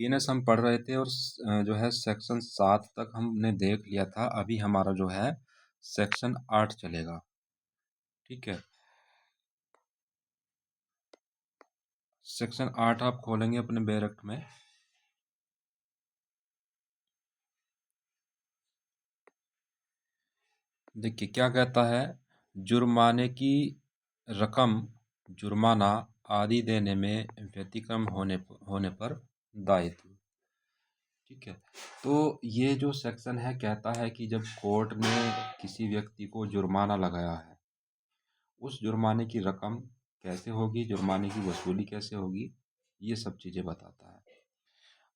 BNS हम पढ़ रहे थे और जो है सेक्शन 7 तक हमने देख लिया था। अभी हमारा जो है सेक्शन 8 चलेगा। ठीक है, सेक्शन 8 आप खोलेंगे अपने बैरक में। देखिए क्या कहता है, जुर्माने की रकम, जुर्माना आदि देने में व्यतिक्रम होने पर दायित्व। ठीक है, तो ये जो सेक्शन है कहता है कि जब कोर्ट ने किसी व्यक्ति को जुर्माना लगाया है, उस जुर्माने की रकम कैसे होगी, जुर्माने की वसूली कैसे होगी, ये सब चीज़ें बताता है।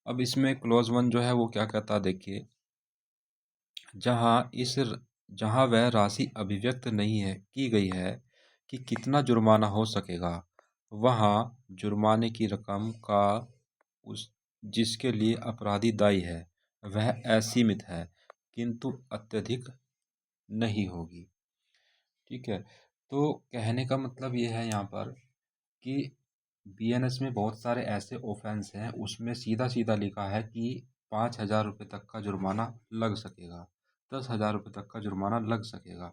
अब इसमें क्लोज 1 जो है वो क्या कहता है, देखिए, जहाँ वह राशि अभिव्यक्त नहीं है की गई है कि कितना जुर्माना हो सकेगा, वहाँ जुर्माने की रकम का उस जिसके लिए अपराधी दायी है वह असीमित है किंतु अत्यधिक नहीं होगी। ठीक है, तो कहने का मतलब ये है यहाँ पर कि बीएनएस में बहुत सारे ऐसे ऑफेंस हैं, उसमें सीधा सीधा लिखा है कि 5,000 रुपये तक का जुर्माना लग सकेगा, 10,000 रुपये तक का जुर्माना लग सकेगा।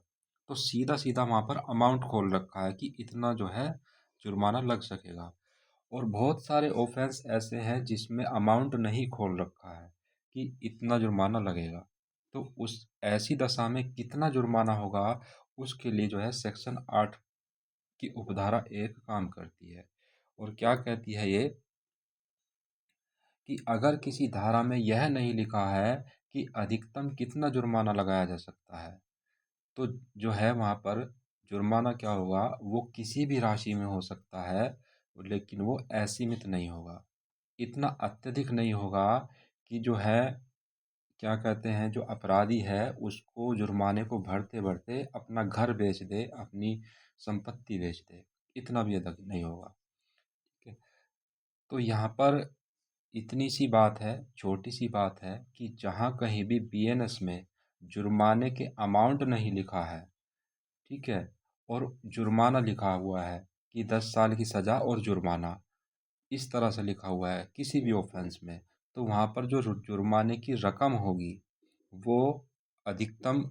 तो सीधा सीधा वहाँ पर अमाउंट खोल रखा है कि इतना जो है जुर्माना लग सकेगा। और बहुत सारे ऑफेंस ऐसे हैं जिसमें अमाउंट नहीं खोल रखा है कि इतना जुर्माना लगेगा। तो उस ऐसी दशा में कितना जुर्माना होगा, उसके लिए जो है सेक्शन 8 की उपधारा 1 काम करती है। और क्या कहती है ये, कि अगर किसी धारा में यह नहीं लिखा है कि अधिकतम कितना जुर्माना लगाया जा सकता है, तो जो है वहाँ पर जुर्माना क्या होगा, वो किसी भी राशि में हो सकता है, लेकिन वो असीमित नहीं होगा, इतना अत्यधिक नहीं होगा कि जो है क्या कहते हैं, जो अपराधी है उसको जुर्माने को भरते भरते अपना घर बेच दे, अपनी संपत्ति बेच दे, इतना भी अधिक नहीं होगा। ठीक है, तो यहाँ पर इतनी सी बात है, छोटी सी बात है कि जहाँ कहीं भी बीएनएस में जुर्माने के अमाउंट नहीं लिखा है, ठीक है, और जुर्माना लिखा हुआ है कि 10 साल की सज़ा और जुर्माना, इस तरह से लिखा हुआ है किसी भी ऑफेंस में, तो वहाँ पर जो जुर्माने की रकम होगी वो अधिकतम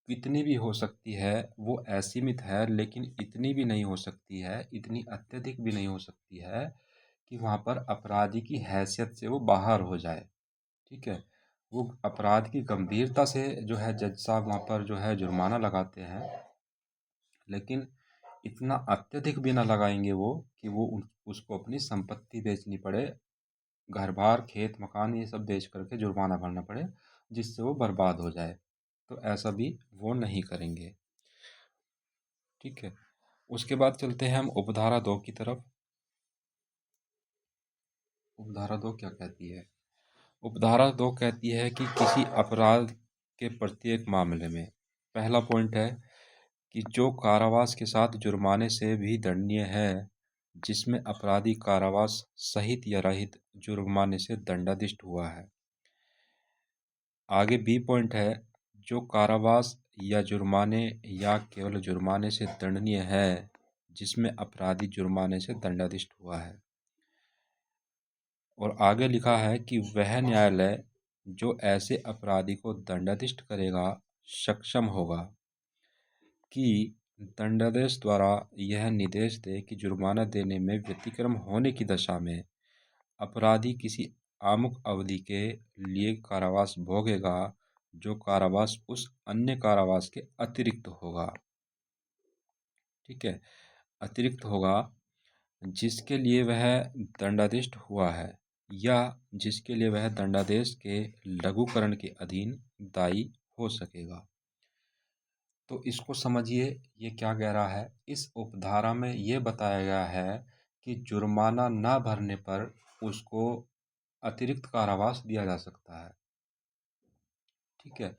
कितनी भी हो सकती है, वो असीमित है, लेकिन इतनी भी नहीं हो सकती है, इतनी अत्यधिक भी नहीं हो सकती है कि वहाँ पर अपराधी की हैसियत से वो बाहर हो जाए। ठीक है, वो अपराध की गंभीरता से जो है जज साहब वहाँ पर जो है जुर्माना लगाते हैं, लेकिन इतना अत्यधिक भी ना लगाएंगे वो कि वो उसको अपनी संपत्ति बेचनी पड़े, घर बार खेत मकान ये सब बेच करके जुर्माना भरना पड़े, जिससे वो बर्बाद हो जाए। तो ऐसा भी वो नहीं करेंगे। ठीक है, उसके बाद चलते हैं हम उपधारा 2 की तरफ। उपधारा 2 क्या कहती है? उपधारा 2 कहती है कि किसी अपराध के प्रत्येक मामले में, पहला पॉइंट है कि जो कारावास के साथ जुर्माने से भी दंडनीय है, जिसमें अपराधी कारावास सहित या रहित जुर्माने से दंडाधिष्ट हुआ है। आगे बी पॉइंट है, जो कारावास या जुर्माने या केवल जुर्माने से दंडनीय है, जिसमें अपराधी जुर्माने से दंडाधिष्ट हुआ है। और आगे लिखा है कि वह न्यायालय जो ऐसे अपराधी को दंडाधिष्ट करेगा सक्षम होगा कि दंडादेश द्वारा यह निर्देश दे कि जुर्माना देने में व्यतिक्रम होने की दशा में अपराधी किसी आमुख अवधि के लिए कारावास भोगेगा, जो कारावास उस अन्य कारावास के अतिरिक्त होगा। ठीक है, अतिरिक्त होगा जिसके लिए वह दंडाधिष्ट हुआ है या जिसके लिए वह दंडादेश के लघुकरण के अधीन दायी हो सकेगा। तो इसको समझिए, ये क्या कह रहा है, इस उपधारा में ये बताया गया है कि जुर्माना ना भरने पर उसको अतिरिक्त कारावास दिया जा सकता है। ठीक है,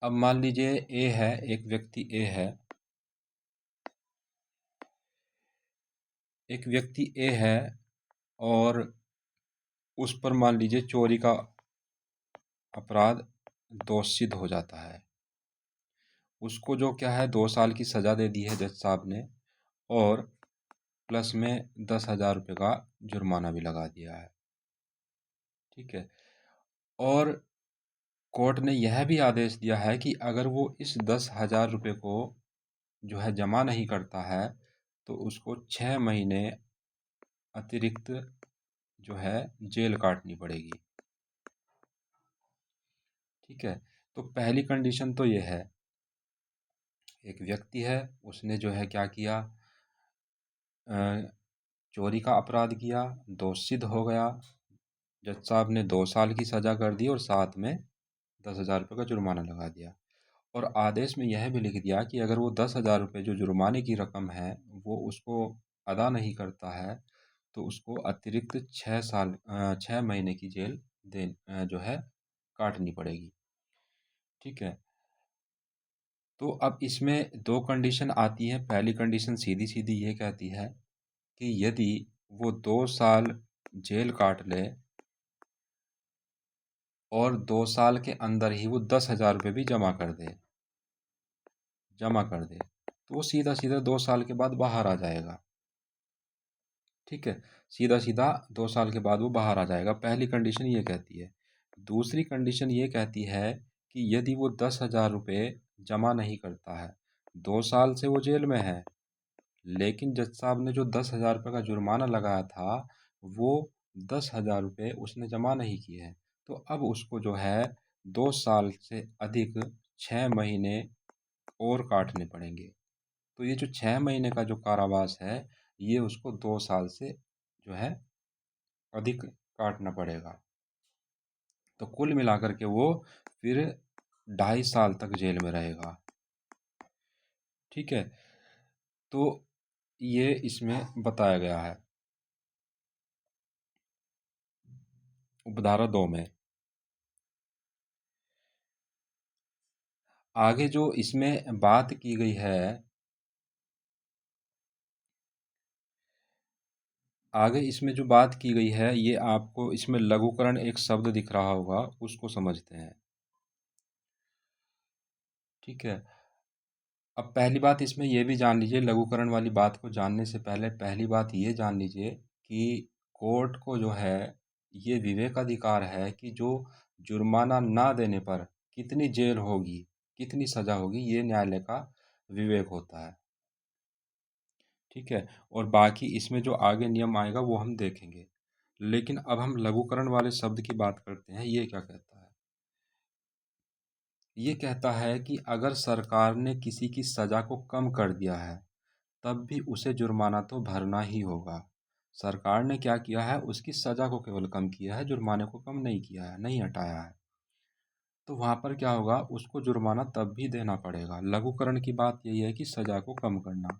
अब मान लीजिए ए है, एक व्यक्ति ए है, एक व्यक्ति ए है और उस पर मान लीजिए चोरी का अपराध दोष सिद्ध हो जाता है। उसको जो क्या है 2 साल की सज़ा दे दी है जज साहब ने, और प्लस में 10,000 रुपये का जुर्माना भी लगा दिया है। ठीक है। और कोर्ट ने यह भी आदेश दिया है कि अगर वो इस 10,000 रुपये को जो है जमा नहीं करता है तो उसको 6 महीने अतिरिक्त जो है जेल काटनी पड़ेगी। ठीक है। तो पहली कंडीशन तो ये है, एक व्यक्ति है, उसने जो है क्या किया, अ, चोरी का अपराध किया, दोष सिद्ध हो गया, जज साहब ने 2 साल की सज़ा कर दी और साथ में 10,000 रुपये का जुर्माना लगा दिया। और आदेश में यह भी लिख दिया कि अगर वो 10,000 रुपये जो जुर्माने की रकम है वो उसको अदा नहीं करता है तो उसको अतिरिक्त 6 महीने की जेल जो है काटनी पड़ेगी। ठीक है। तो अब इसमें दो कंडीशन आती हैं। पहली कंडीशन सीधी सीधी ये कहती है कि यदि वो 2 साल जेल काट ले और 2 साल के अंदर ही वो 10,000 रुपये भी जमा कर दे तो वो सीधा सीधा 2 साल के बाद बाहर आ जाएगा। ठीक है। सीधा सीधा 2 साल के बाद वो बाहर आ जाएगा। पहली कंडीशन ये कहती है। दूसरी कंडीशन ये कहती है कि यदि वो 10,000 रुपये जमा नहीं करता है, 2 साल से वो जेल में है, लेकिन जज साहब ने जो 10,000 रुपये का जुर्माना लगाया था वो 10,000 रुपये उसने जमा नहीं किए हैं, तो अब उसको जो है 2 साल से अधिक 6 महीने और काटने पड़ेंगे। तो ये जो 6 महीने का जो कारावास है ये उसको 2 साल से जो है अधिक काटना पड़ेगा। तो कुल मिलाकर के वो फिर 2.5 साल तक जेल में रहेगा। ठीक है। तो ये इसमें बताया गया है उपधारा 2 में। आगे जो इसमें बात की गई है, आगे इसमें जो बात की गई है ये आपको इसमें लघुकरण एक शब्द दिख रहा होगा, उसको समझते हैं। ठीक है। अब पहली बात इसमें यह भी जान लीजिए, लघुकरण वाली बात को जानने से पहले पहली बात ये जान लीजिए कि कोर्ट को जो है ये विवेकाधिकार है कि जो जुर्माना ना देने पर कितनी जेल होगी, कितनी सज़ा होगी, ये न्यायालय का विवेक होता है। ठीक है। और बाकी इसमें जो आगे नियम आएगा वो हम देखेंगे। लेकिन अब हम लघुकरण वाले शब्द की बात करते हैं। ये क्या कहता है? ये कहता है कि अगर सरकार ने किसी की सज़ा को कम कर दिया है तब भी उसे जुर्माना तो भरना ही होगा। सरकार ने क्या किया है, उसकी सज़ा को केवल कम किया है, जुर्माने को कम नहीं किया है, नहीं हटाया है। तो वहाँ पर क्या होगा, उसको जुर्माना तब भी देना पड़ेगा। लघुकरण की बात यही है कि सज़ा को कम करना।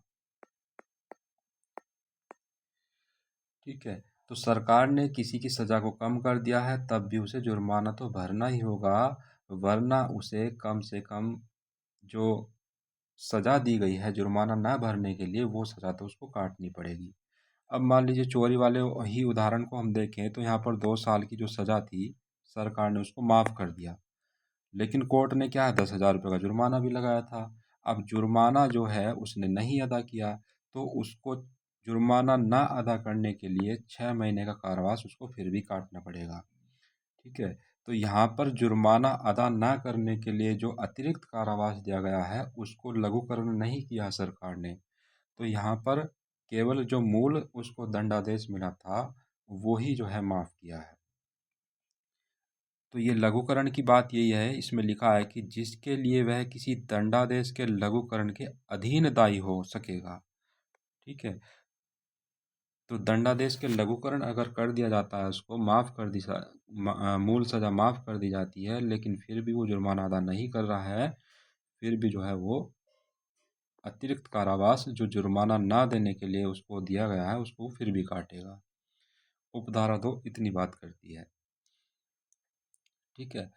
ठीक है। तो सरकार ने किसी की सज़ा को कम कर दिया है तब भी उसे जुर्माना तो भरना ही होगा, वरना उसे कम से कम जो सज़ा दी गई है जुर्माना ना भरने के लिए वो सज़ा तो उसको काटनी पड़ेगी। अब मान लीजिए चोरी वाले ही उदाहरण को हम देखें तो यहाँ पर 2 साल की जो सज़ा थी सरकार ने उसको माफ़ कर दिया, लेकिन कोर्ट ने क्या है 10,000 रुपये का जुर्माना भी लगाया था। अब जुर्माना जो है उसने नहीं अदा किया तो उसको जुर्माना ना अदा करने के लिए 6 महीने का कारावास उसको फिर भी काटना पड़ेगा। ठीक है। तो यहाँ पर जुर्माना अदा ना करने के लिए जो अतिरिक्त कारावास दिया गया है उसको लघुकरण नहीं किया सरकार ने। तो यहाँ पर केवल जो मूल उसको दंडादेश मिला था वो ही जो है माफ़ किया है। तो ये लघुकरण की बात यही है, इसमें लिखा है कि जिसके लिए वह किसी दंडादेश के लघुकरण के अधीन दायी हो सकेगा। ठीक है। तो दंडादेश के लघुकरण अगर कर दिया जाता है, उसको माफ़ कर दी मूल सज़ा माफ़ कर दी जाती है, लेकिन फिर भी वो जुर्माना अदा नहीं कर रहा है, फिर भी जो है वो अतिरिक्त कारावास जो जुर्माना ना देने के लिए उसको दिया गया है उसको फिर भी काटेगा। उपधारा 2 इतनी बात करती है। ठीक है।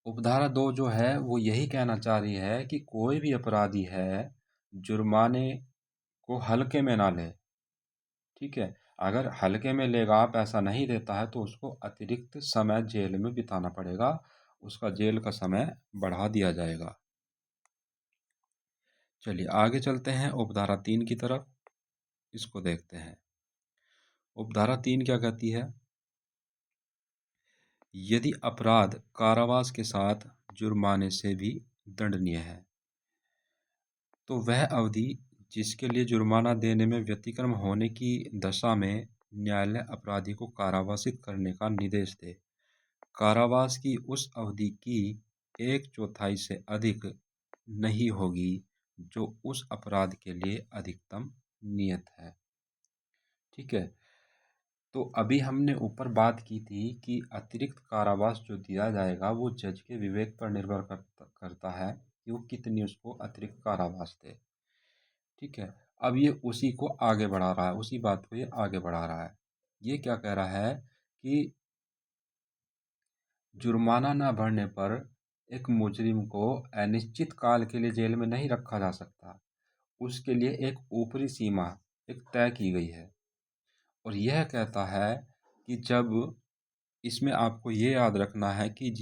उपधारा 2 जो है वो यही कहना चाह रही है कि कोई भी अपराधी है जुर्माने को हल्के में ना ले। ठीक है। अगर हल्के में लेगा, पैसा नहीं देता है तो उसको अतिरिक्त समय जेल में बिताना पड़ेगा, उसका जेल का समय बढ़ा दिया जाएगा। चलिए आगे चलते हैं उपधारा 3 की तरफ, इसको देखते हैं। उपधारा 3 क्या कहती है? यदि अपराध कारावास के साथ जुर्माने से भी दंडनीय है तो वह अवधि जिसके लिए जुर्माना देने में व्यतिक्रम होने की दशा में न्यायालय अपराधी को कारावासित करने का निर्देश दे। कारावास की उस अवधि की 1/4 से अधिक नहीं होगी जो उस अपराध के लिए अधिकतम नियत है। ठीक है। तो अभी हमने ऊपर बात की थी कि अतिरिक्त कारावास जो दिया जाएगा वो जज के विवेक पर निर्भर करता है कि वो कितनी उसको अतिरिक्त कारावास दे। ठीक है। अब ये उसी को आगे बढ़ा रहा है, उसी बात को ये आगे बढ़ा रहा है। ये क्या कह रहा है कि जुर्माना न भरने पर एक मुजरिम को अनिश्चित काल के लिए जेल में नहीं रखा जा सकता। उसके लिए एक ऊपरी सीमा एक तय की गई है और यह कहता है कि जब इसमें आपको ये याद रखना है कि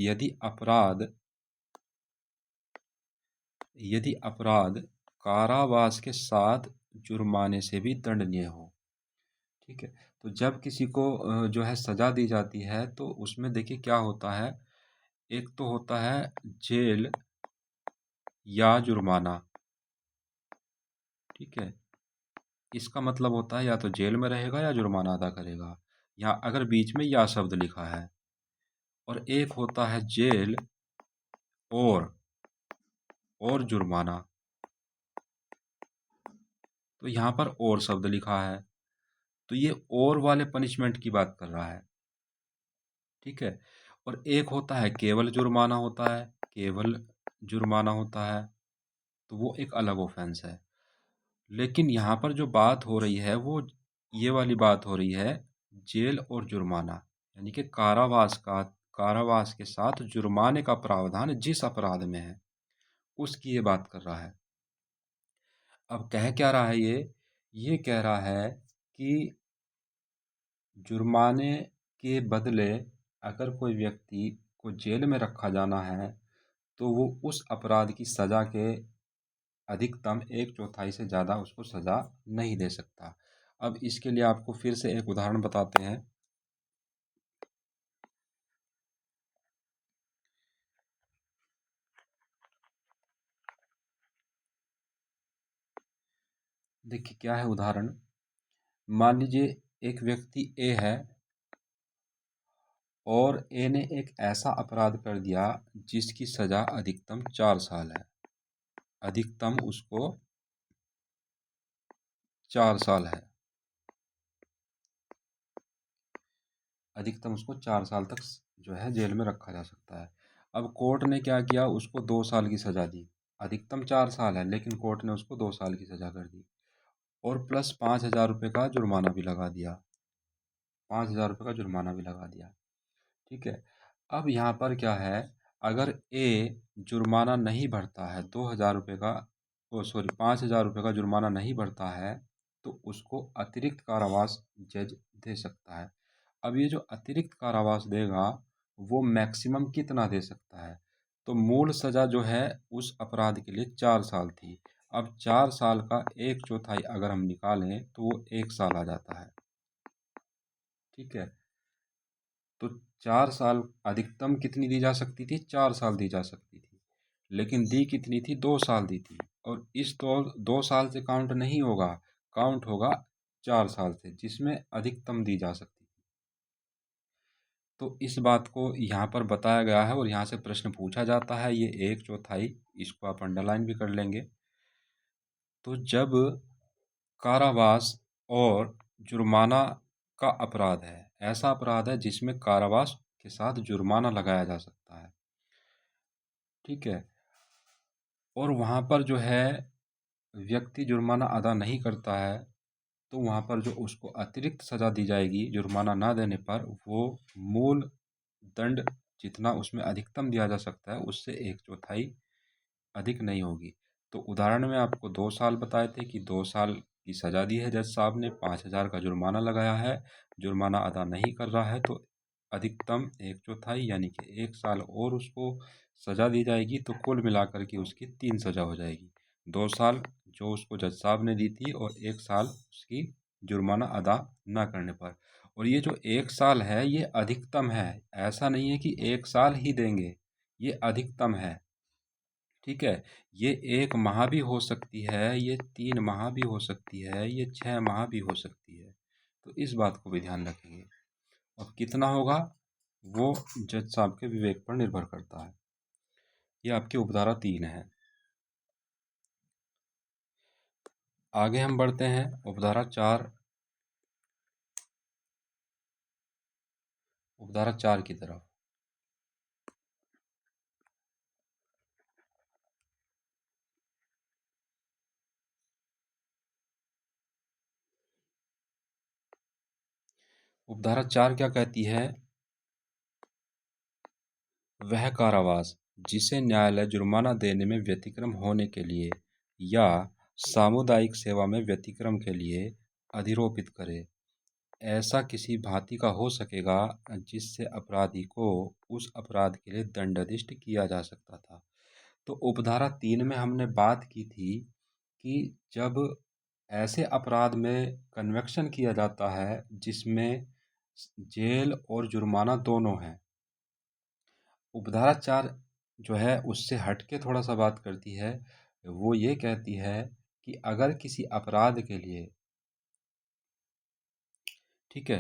यदि अपराध कारावास के साथ जुर्माने से भी दंडनीय हो। ठीक है। तो जब किसी को जो है सजा दी जाती है तो उसमें देखिए क्या होता है। एक तो होता है जेल या जुर्माना। ठीक है। इसका मतलब होता है या तो जेल में रहेगा या जुर्माना अदा करेगा, या अगर बीच में या शब्द लिखा है। और एक होता है जेल और जुर्माना। तो यहाँ पर और शब्द लिखा है तो ये और वाले पनिशमेंट की बात कर रहा है। ठीक है। और एक होता है केवल जुर्माना होता है, केवल जुर्माना होता है तो वो एक अलग ऑफेंस है। लेकिन यहाँ पर जो बात हो रही है वो ये वाली बात हो रही है जेल और जुर्माना, यानी कि कारावास के साथ जुर्माने का प्रावधान जिस अपराध में है उसकी ये बात कर रहा है। अब कह क्या रहा है ये कह रहा है कि जुर्माने के बदले अगर कोई व्यक्ति को जेल में रखा जाना है तो वो उस अपराध की सज़ा के अधिकतम 1/4 से ज़्यादा उसको सज़ा नहीं दे सकता। अब इसके लिए आपको फिर से एक उदाहरण बताते हैं। देखिए क्या है उदाहरण। मान लीजिए एक व्यक्ति ए है और ए ने एक ऐसा अपराध कर दिया जिसकी सज़ा अधिकतम 4 साल है। अधिकतम उसको 4 साल है। अधिकतम उसको 4 साल तक जो है जेल में रखा जा सकता है। अब कोर्ट ने क्या किया, उसको 2 साल की सज़ा दी। अधिकतम 4 साल है लेकिन कोर्ट ने उसको 2 साल की सज़ा कर दी और प्लस 5,000 रुपये का जुर्माना भी लगा दिया। 5,000 रुपये का जुर्माना भी लगा दिया। ठीक है। अब यहाँ पर क्या है, अगर ए जुर्माना नहीं भरता है 2,000 रुपये का, ओ सॉरी 5,000 रुपये का जुर्माना नहीं भरता है तो उसको अतिरिक्त कारावास जज दे सकता है। अब ये जो अतिरिक्त कारावास देगा वो मैक्सिमम कितना दे सकता है। तो मूल सज़ा जो है उस अपराध के लिए 4 साल थी। अब 4 साल का 1/4 अगर हम निकालें तो वो 1 साल आ जाता है। ठीक है। तो 4 साल अधिकतम कितनी दी जा सकती थी, 4 साल दी जा सकती थी, लेकिन दी कितनी थी, 2 साल दी थी। और इस 2 साल से काउंट नहीं होगा, काउंट होगा 4 साल से जिसमें अधिकतम दी जा सकती थी। तो इस बात को यहाँ पर बताया गया है और यहाँ से प्रश्न पूछा जाता है। ये 1/4 इसको आप अंडरलाइन भी कर लेंगे। तो जब कारावास और जुर्माना का अपराध है, ऐसा अपराध है जिसमें कारावास के साथ जुर्माना लगाया जा सकता है। ठीक है। और वहाँ पर जो है व्यक्ति जुर्माना अदा नहीं करता है तो वहाँ पर जो उसको अतिरिक्त सज़ा दी जाएगी जुर्माना ना देने पर, वो मूल दंड जितना उसमें अधिकतम दिया जा सकता है उससे 1/4 अधिक नहीं होगी। तो उदाहरण में आपको 2 साल बताए थे कि 2 साल की सज़ा दी है जज साहब ने, 5,000 का जुर्माना लगाया है, जुर्माना अदा नहीं कर रहा है तो अधिकतम 1/4 यानी कि 1 साल और उसको सज़ा दी जाएगी। तो कुल मिलाकर के उसकी 3 सज़ा हो जाएगी। 2 साल जो उसको जज साहब ने दी थी और 1 साल उसकी जुर्माना अदा ना करने पर। और ये जो 1 साल है ये अधिकतम है, ऐसा नहीं है कि 1 साल ही देंगे, ये अधिकतम है, ठीक है? ये 1 माह भी हो सकती है, ये 3 माह भी हो सकती है, ये 6 माह भी हो सकती है। तो इस बात को भी ध्यान रखेंगे। अब कितना होगा, वो जज साहब के विवेक पर निर्भर करता है। ये आपकी उपधारा 3 है। आगे हम बढ़ते हैं उपधारा 4, उपधारा 4 की तरफ। उपधारा 4 क्या कहती है? वह कारावास जिसे न्यायालय जुर्माना देने में व्यतिक्रम होने के लिए या सामुदायिक सेवा में व्यतिक्रम के लिए अधिरोपित करे, ऐसा किसी भांति का हो सकेगा जिससे अपराधी को उस अपराध के लिए दंडाधिष्ट किया जा सकता था। तो उपधारा 3 में हमने बात की थी कि जब ऐसे अपराध में कन्वेक्शन किया जाता है जिसमें जेल और जुर्माना दोनों हैं, उपधारा 4 जो है उससे हट के थोड़ा सा बात करती है। वो ये कहती है कि अगर किसी अपराध के लिए, ठीक है,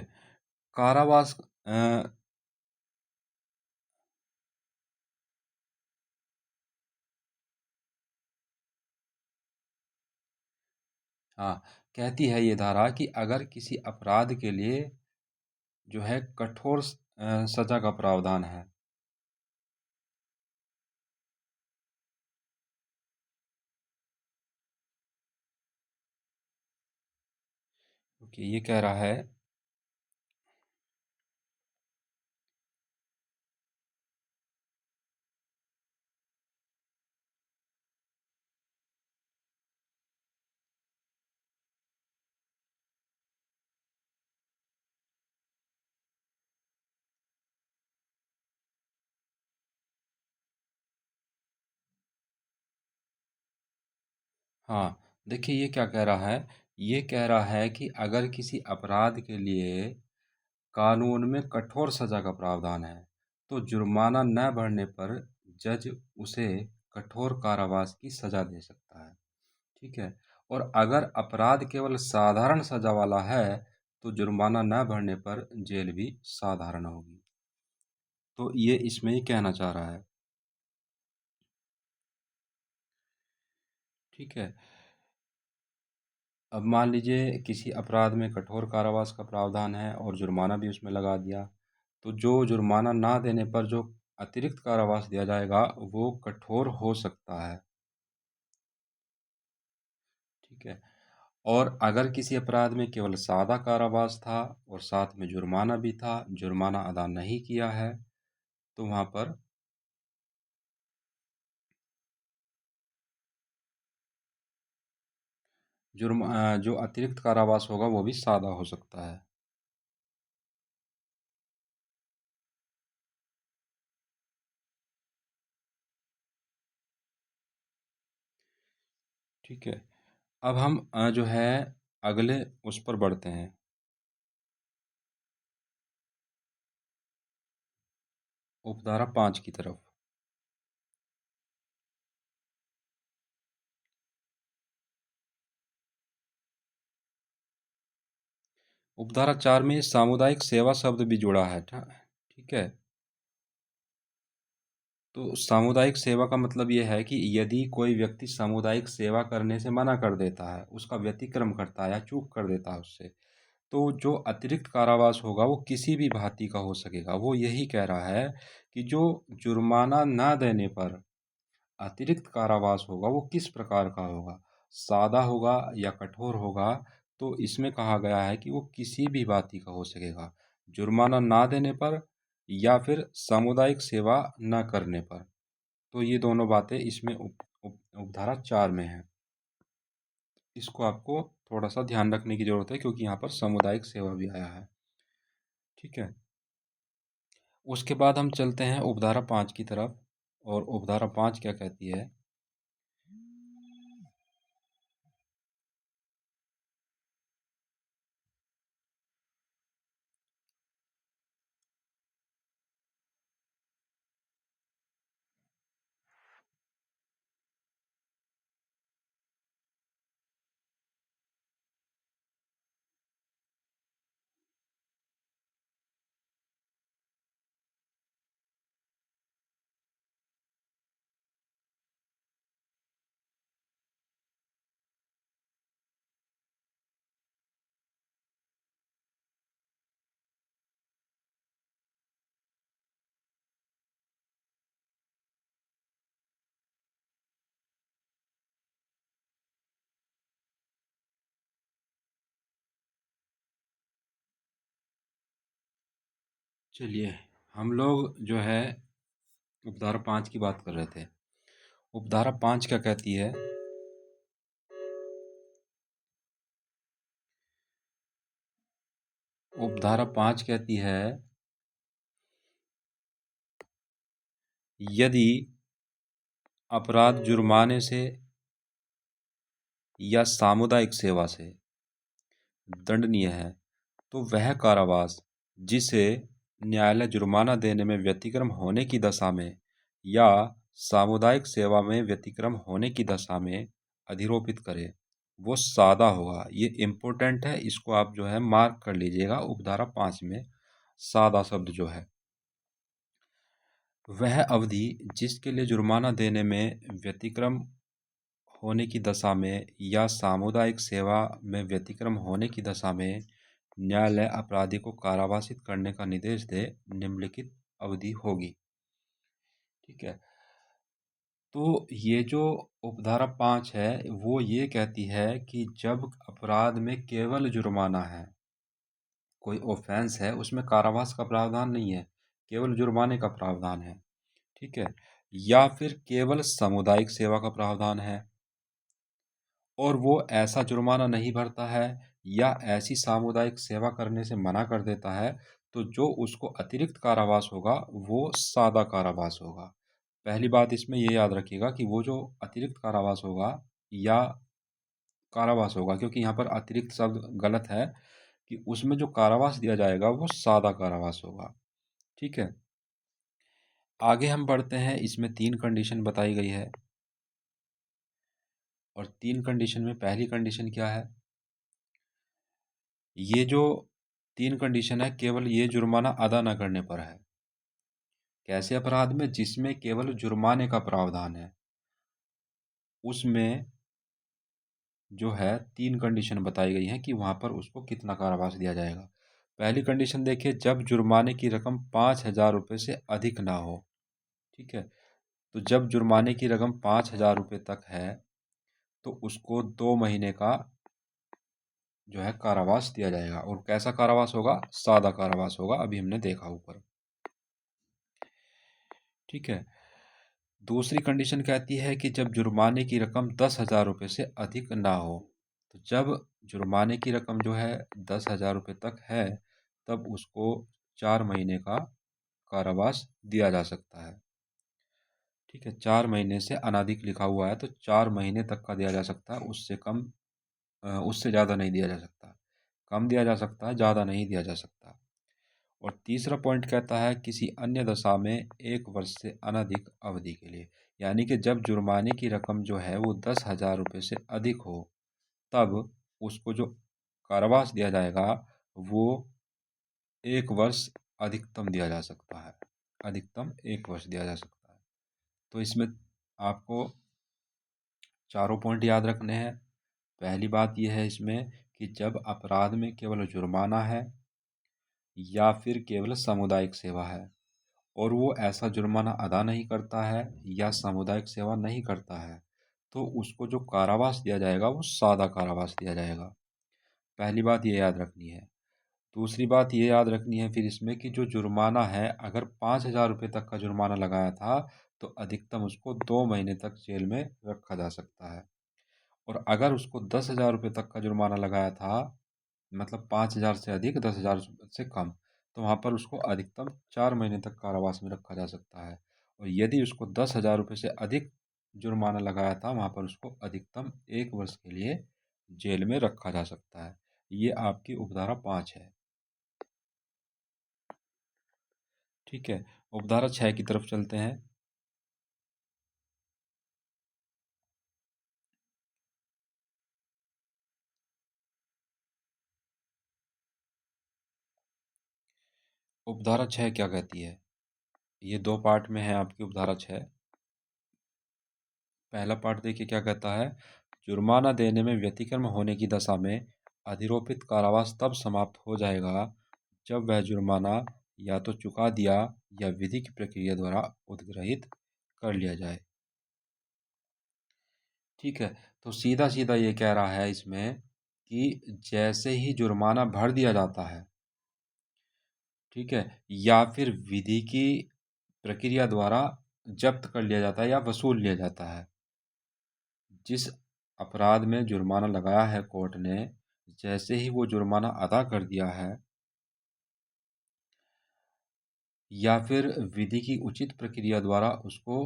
कारावास हाँ, कहती है ये धारा कि अगर किसी अपराध के लिए जो है कठोर सजा का प्रावधान है। ओके, ये कह रहा है, हाँ, देखिए ये क्या कह रहा है, ये कह रहा है कि अगर किसी अपराध के लिए कानून में कठोर सजा का प्रावधान है, तो जुर्माना न भरने पर जज उसे कठोर कारावास की सजा दे सकता है, ठीक है? और अगर अपराध केवल साधारण सजा वाला है, तो जुर्माना न भरने पर जेल भी साधारण होगी। तो ये इसमें ही कहना चाह रहा है, ठीक है? अब मान लीजिए किसी अपराध में कठोर कारावास का प्रावधान है और जुर्माना भी उसमें लगा दिया, तो जो जुर्माना ना देने पर जो अतिरिक्त कारावास दिया जाएगा वो कठोर हो सकता है, ठीक है? और अगर किसी अपराध में केवल सादा कारावास था और साथ में जुर्माना भी था, जुर्माना अदा नहीं किया है, तो वहाँ पर जो अतिरिक्त कारावास होगा वो भी सादा हो सकता है, ठीक है? अब हम जो है अगले उस पर बढ़ते हैं, उपधारा 5 की तरफ। उपधारा 4 में सामुदायिक सेवा शब्द भी जुड़ा है, ठीक है? तो सामुदायिक सेवा का मतलब ये है कि यदि कोई व्यक्ति सामुदायिक सेवा करने से मना कर देता है, उसका व्यतिक्रम करता है या चूक कर देता है उससे, तो जो अतिरिक्त कारावास होगा वो किसी भी भांति का हो सकेगा। वो यही कह रहा है कि जो जुर्माना ना देने पर अतिरिक्त कारावास होगा वो किस प्रकार का होगा, सादा होगा या कठोर होगा। तो इसमें कहा गया है कि वो किसी भी भांति का हो सकेगा, जुर्माना ना देने पर या फिर सामुदायिक सेवा न करने पर। तो ये दोनों बातें इसमें उपधारा 4 में है। इसको आपको थोड़ा सा ध्यान रखने की जरूरत है क्योंकि यहाँ पर सामुदायिक सेवा भी आया है, ठीक है? उसके बाद हम चलते हैं उपधारा 5 की तरफ। और उपधारा 5 क्या कहती है? चलिए, हम लोग जो है उपधारा 5 की बात कर रहे थे। उपधारा 5 क्या कहती है? उपधारा 5 कहती है, यदि अपराध जुर्माने से या सामुदायिक सेवा से दंडनीय है तो वह कारावास जिसे न्यायालय जुर्माना देने में व्यतिक्रम होने की दशा में या सामुदायिक सेवा में व्यतिक्रम होने की दशा में अधिरोपित करे वो सादा होगा। ये इम्पोर्टेंट है, इसको आप जो है मार्क कर लीजिएगा। उपधारा 5 में सादा शब्द जो है, वह अवधि जिसके लिए जुर्माना देने में व्यतिक्रम होने की दशा में या सामुदायिक सेवा में व्यतिक्रम होने की दशा में न्यायालय अपराधी को कारावासित करने का निर्देश दे, निम्नलिखित अवधि होगी। ठीक है। तो ये जो उपधारा 5 है वो ये कहती है कि जब अपराध में केवल जुर्माना है, कोई ऑफेंस है, उसमें कारावास का प्रावधान नहीं है, केवल जुर्माने का प्रावधान है। ठीक है। या फिर केवल सामुदायिक सेवा का प्रावधान है और वो ऐसा जुर्माना नहीं भरता है या ऐसी सामुदायिक सेवा करने से मना कर देता है, तो जो उसको अतिरिक्त कारावास होगा वो सादा कारावास होगा। पहली बात इसमें ये याद रखिएगा कि वो जो अतिरिक्त कारावास होगा या कारावास होगा, क्योंकि यहाँ पर अतिरिक्त शब्द गलत है, कि उसमें जो कारावास दिया जाएगा वो सादा कारावास होगा। ठीक है। आगे हम बढ़ते हैं। इसमें 3 कंडीशन बताई गई है और 3 कंडीशन में पहली कंडीशन क्या है? ये जो 3 कंडीशन है केवल ये जुर्माना अदा न करने पर है। कैसे अपराध में? जिसमें केवल जुर्माने का प्रावधान है, उसमें जो है 3 कंडीशन बताई गई हैं कि वहाँ पर उसको कितना कारावास दिया जाएगा। पहली कंडीशन देखिए, जब जुर्माने की रकम 5,000 रुपये से अधिक ना हो। ठीक है। तो जब जुर्माने की रकम 5,000 रुपये तक है तो उसको 2 महीने का जो है कारावास दिया जाएगा। और कैसा कारावास होगा? सादा कारावास होगा, अभी हमने देखा ऊपर। ठीक है। दूसरी कंडीशन कहती है कि जब जुर्माने की रकम 10,000 रुपये से अधिक ना हो। तो जब जुर्माने की रकम जो है 10,000 रुपये तक है तब उसको 4 महीने का कारावास दिया जा सकता है। ठीक है। 4 महीने से अनधिक लिखा हुआ है तो 4 महीने तक का दिया जा सकता है, उससे कम उससे ज़्यादा नहीं दिया जा सकता। कम दिया जा सकता है, ज़्यादा नहीं दिया जा सकता। और तीसरा पॉइंट कहता है किसी अन्य दशा में 1 वर्ष से अनधिक अवधि के लिए। यानी कि जब जुर्माने की रकम जो है वो 10,000 रुपये से अधिक हो तब उसको जो कारावास दिया जाएगा वो 1 वर्ष अधिकतम दिया जा सकता है। अधिकतम 1 वर्ष दिया जा सकता है। तो इसमें आपको चारों पॉइंट याद रखने हैं। पहली बात यह है इसमें कि जब अपराध में केवल जुर्माना है या फिर केवल सामुदायिक सेवा है और वो ऐसा जुर्माना अदा नहीं करता है या सामुदायिक सेवा नहीं करता है तो उसको जो कारावास दिया जाएगा वो सादा कारावास दिया जाएगा। पहली बात ये याद रखनी है। दूसरी बात ये याद रखनी है फिर इसमें कि जो जुर्माना है, अगर 5,000 रुपये तक का जुर्माना लगाया था तो अधिकतम उसको 2 महीने तक जेल में रखा जा सकता है। और अगर उसको 10,000 रुपये तक का जुर्माना लगाया था, मतलब 5,000 से अधिक 10,000 से कम, तो वहाँ पर उसको अधिकतम 4 महीने तक कारावास में रखा जा सकता है। और यदि उसको 10,000 रुपये से अधिक जुर्माना लगाया था, वहाँ पर उसको अधिकतम 1 वर्ष के लिए जेल में रखा जा सकता है। ये आपकी उपधारा 5 है। ठीक है। उपधारा 6 की तरफ चलते हैं। उपधारा 6 क्या कहती है? ये 2 पार्ट में है आपकी उपधारा 6। पहला पार्ट देखिए क्या कहता है। जुर्माना देने में व्यतिक्रम होने की दशा में अधिरोपित कारावास तब समाप्त हो जाएगा जब वह जुर्माना या तो चुका दिया या विधि की प्रक्रिया द्वारा उद्ग्रहित कर लिया जाए। ठीक है। तो सीधा सीधा ये कह रहा है इसमें कि जैसे ही जुर्माना भर दिया जाता है ठीक है? या फिर विधि की प्रक्रिया द्वारा जब्त कर लिया जाता है या वसूल लिया जाता है। जिस अपराध में जुर्माना लगाया है कोर्ट ने, जैसे ही वो जुर्माना अदा कर दिया है या फिर विधि की उचित प्रक्रिया द्वारा उसको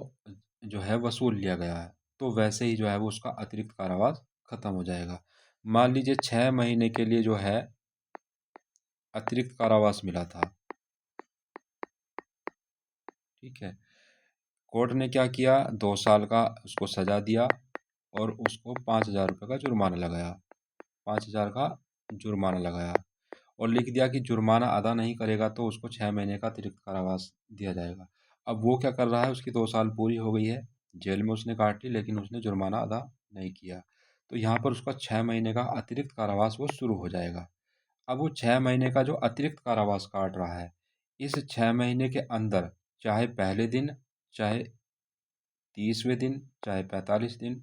जो है वसूल लिया गया है, तो वैसे ही जो है वो उसका अतिरिक्त कारावास खत्म हो जाएगा। मान लीजिए 6 महीने के लिए जो है अतिरिक्त कारावास मिला था, ठीक है? कोर्ट ने क्या किया, 2 साल का उसको सज़ा दिया और उसको 5,000 रुपये का जुर्माना लगाया। 5,000 का जुर्माना लगाया और लिख दिया कि जुर्माना अदा नहीं करेगा तो उसको 6 महीने का अतिरिक्त कारावास दिया जाएगा। अब वो क्या कर रहा है, उसकी 2 साल पूरी हो गई है, जेल में उसने काट ली लेकिन उसने जुर्माना अदा नहीं किया। तो यहाँ पर उसका 6 महीने का अतिरिक्त कारावास वो शुरू हो जाएगा। अब वो 6 महीने का जो अतिरिक्त कारावास काट रहा है, इस 6 महीने के अंदर चाहे पहले दिन, चाहे 30वें दिन, चाहे 45 दिन,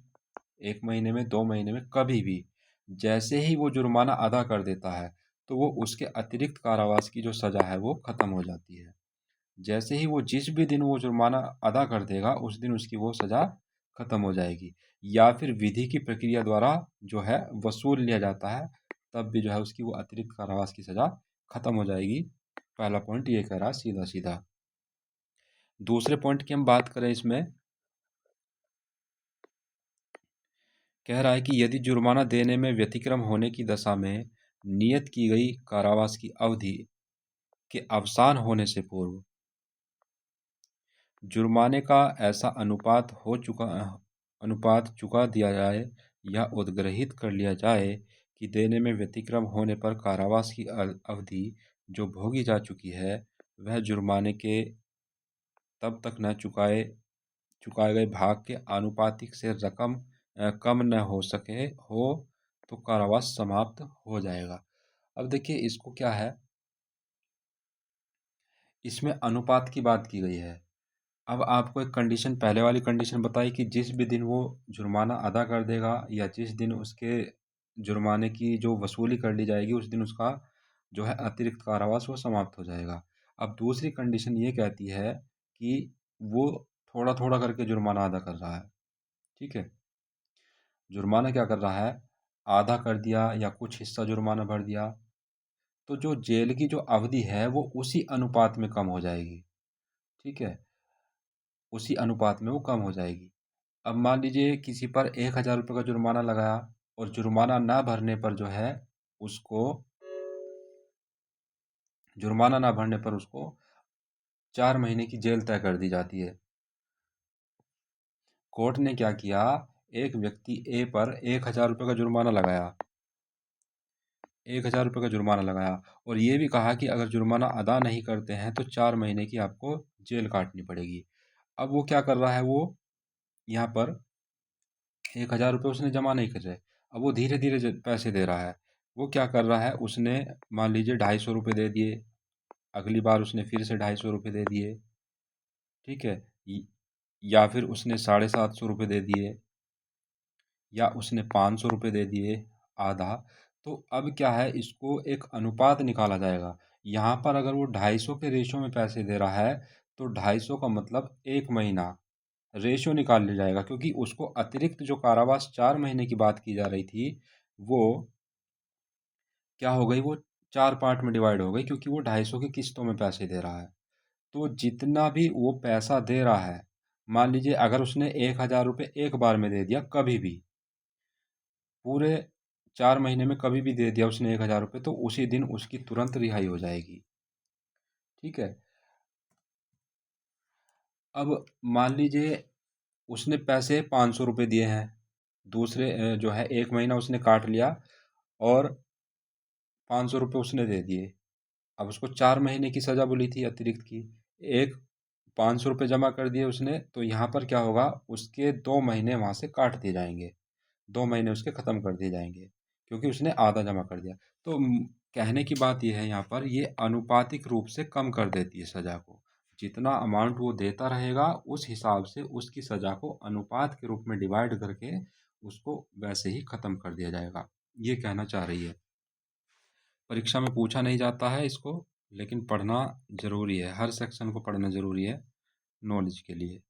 1 महीने में, 2 महीने में, कभी भी, जैसे ही वो जुर्माना अदा कर देता है, तो वो उसके अतिरिक्त कारावास की जो सज़ा है वो ख़त्म हो जाती है। जैसे ही वो जिस भी दिन वो जुर्माना अदा कर देगा, उस दिन उसकी वो सज़ा ख़त्म हो जाएगी। या फिर विधि की प्रक्रिया द्वारा जो है वसूल लिया जाता है, तब भी जो है उसकी वो अतिरिक्त कारावास की सज़ा ख़त्म हो जाएगी। पहला पॉइंट ये कह रहा है सीधा-सीधा। दूसरे पॉइंट की हम बात करें इसमें, कह रहा है कि यदि जुर्माना देने में व्यतिक्रम होने की दशा में नियत की गई कारावास की अवधि के अवसान होने से पूर्व जुर्माने का ऐसा अनुपात चुका दिया जाए या उद्ग्रहित कर लिया जाए कि देने में व्यतिक्रम होने पर कारावास की अवधि जो भोगी जा चुकी है, वह जुर्माने के तब तक न चुकाए गए भाग के आनुपातिक से रकम कम न हो सके हो, तो कारावास समाप्त हो जाएगा। अब देखिए इसको क्या है, इसमें अनुपात की बात की गई है। अब आपको एक कंडीशन, पहले वाली कंडीशन बताई कि जिस भी दिन वो जुर्माना अदा कर देगा या जिस दिन उसके जुर्माने की जो वसूली कर ली जाएगी, उस दिन उसका जो है अतिरिक्त कारावास वो समाप्त हो जाएगा। अब दूसरी कंडीशन ये कहती है कि वो थोड़ा-थोड़ा करके जुर्माना अदा कर रहा है, ठीक है? जुर्माना क्या कर रहा है, आधा कर दिया या कुछ हिस्सा जुर्माना भर दिया, तो जो जेल की जो अवधि है वो उसी अनुपात में कम हो जाएगी, ठीक है? उसी अनुपात में वो कम हो जाएगी। अब मान लीजिए किसी पर 1,000 रुपये का जुर्माना लगाया और जुर्माना ना भरने पर जो है उसको जुर्माना ना भरने पर उसको 4 महीने की जेल तय कर दी जाती है। कोर्ट ने क्या किया, एक व्यक्ति ए पर 1,000 रुपये का जुर्माना लगाया, 1,000 रुपये का जुर्माना लगाया और ये भी कहा कि अगर जुर्माना अदा नहीं करते हैं तो 4 महीने की आपको जेल काटनी पड़ेगी। अब वो क्या कर रहा है, वो यहाँ पर 1,000 रुपये उसने जमा नहीं करे, अब वो धीरे-धीरे पैसे दे रहा है। वो क्या कर रहा है, उसने मान लीजिए 250 रुपये दे दिए, अगली बार उसने फिर से 250 रुपये दे दिए, ठीक है? या फिर उसने 750 रुपये दे दिए या उसने 500 रुपये दे दिए, आधा। तो अब क्या है, इसको एक अनुपात निकाला जाएगा। यहाँ पर अगर वो 250 के रेशियो में पैसे दे रहा है, तो 250 का मतलब 1 महीना रेशियो निकाल लिया जाएगा, क्योंकि उसको अतिरिक्त जो कारावास 4 महीने की बात की जा रही थी, वो क्या हो गई, वो 4 पार्ट में डिवाइड हो गई, क्योंकि वो 250 की किस्तों में पैसे दे रहा है। तो जितना भी वो पैसा दे रहा है, मान लीजिए अगर उसने 1,000 रुपये एक बार में दे दिया, कभी भी, पूरे 4 महीने में कभी भी दे दिया उसने 1,000 रुपये, तो उसी दिन उसकी तुरंत रिहाई हो जाएगी, ठीक है? अब मान लीजिए उसने पैसे 500 रुपये दिए हैं, दूसरे जो है 1 महीना उसने काट लिया और 500 रुपये उसने दे दिए। अब उसको 4 महीने की सज़ा बोली थी अतिरिक्त की। एक 500 रुपये जमा कर दिए उसने, तो यहाँ पर क्या होगा, उसके 2 महीने वहाँ से काट दिए जाएँगे। 2 महीने उसके ख़त्म कर दिए जाएँगे, क्योंकि उसने आधा जमा कर दिया। तो कहने की बात ये है यहाँ पर, ये आनुपातिक रूप से कम कर देती है सज़ा को। जितना अमाउंट वो देता रहेगा, उस हिसाब से उसकी सज़ा को अनुपात के रूप में डिवाइड करके उसको वैसे ही ख़त्म कर दिया जाएगा। ये कहना चाह रही है। परीक्षा में पूछा नहीं जाता है इसको, लेकिन पढ़ना ज़रूरी है, हर सेक्शन को पढ़ना ज़रूरी है नॉलेज के लिए।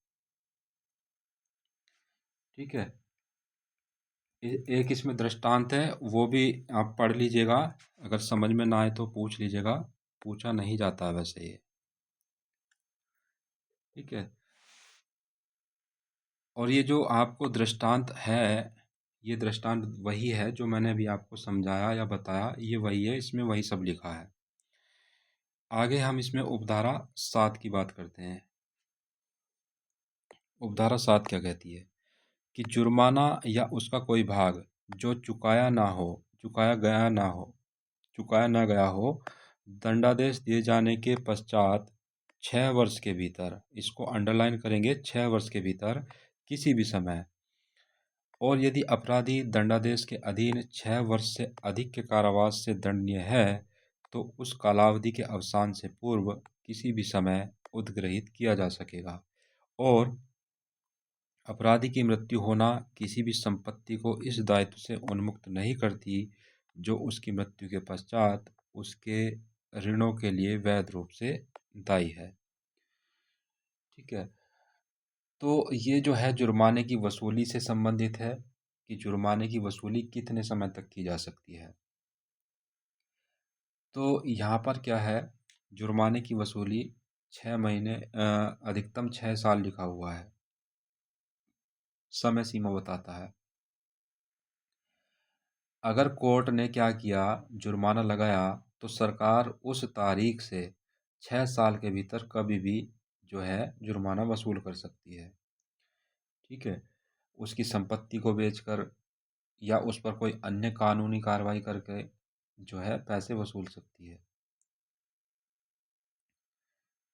ठीक है। एक इसमें दृष्टांत है, वो भी आप पढ़ लीजिएगा। अगर समझ में ना आए तो पूछ लीजिएगा, पूछा नहीं जाता है वैसे ये। ठीक है। और ये जो आपको दृष्टांत है, ये दृष्टांत वही है जो मैंने अभी आपको समझाया या बताया, ये वही है, इसमें वही सब लिखा है। आगे हम इसमें उपधारा 7 की बात करते हैं। उपधारा 7 क्या कहती है कि जुर्माना या उसका कोई भाग जो चुकाया ना गया हो, दंडादेश दिए जाने के पश्चात 6 वर्ष के भीतर, इसको अंडरलाइन करेंगे, 6 वर्ष के भीतर किसी भी समय, और यदि अपराधी दंडादेश के अधीन 6 वर्ष से अधिक के कारावास से दंडनीय है, तो उस कालावधि के अवसान से पूर्व किसी भी समय उद्ग्रहित किया जा सकेगा। और अपराधी की मृत्यु होना किसी भी संपत्ति को इस दायित्व से उन्मुक्त नहीं करती जो उसकी मृत्यु के पश्चात उसके ऋणों के लिए वैध रूप से दायी है। ठीक है। तो ये जो है जुर्माने की वसूली से संबंधित है कि जुर्माने की वसूली कितने समय तक की जा सकती है। तो यहाँ पर क्या है, जुर्माने की वसूली 6 महीने, अधिकतम 6 साल लिखा हुआ है, समय सीमा बताता है। अगर कोर्ट ने क्या किया, जुर्माना लगाया, तो सरकार उस तारीख से 6 साल के भीतर कभी भी जो है जुर्माना वसूल कर सकती है। ठीक है। उसकी संपत्ति को बेचकर या उस पर कोई अन्य कानूनी कार्रवाई करके जो है पैसे वसूल सकती है।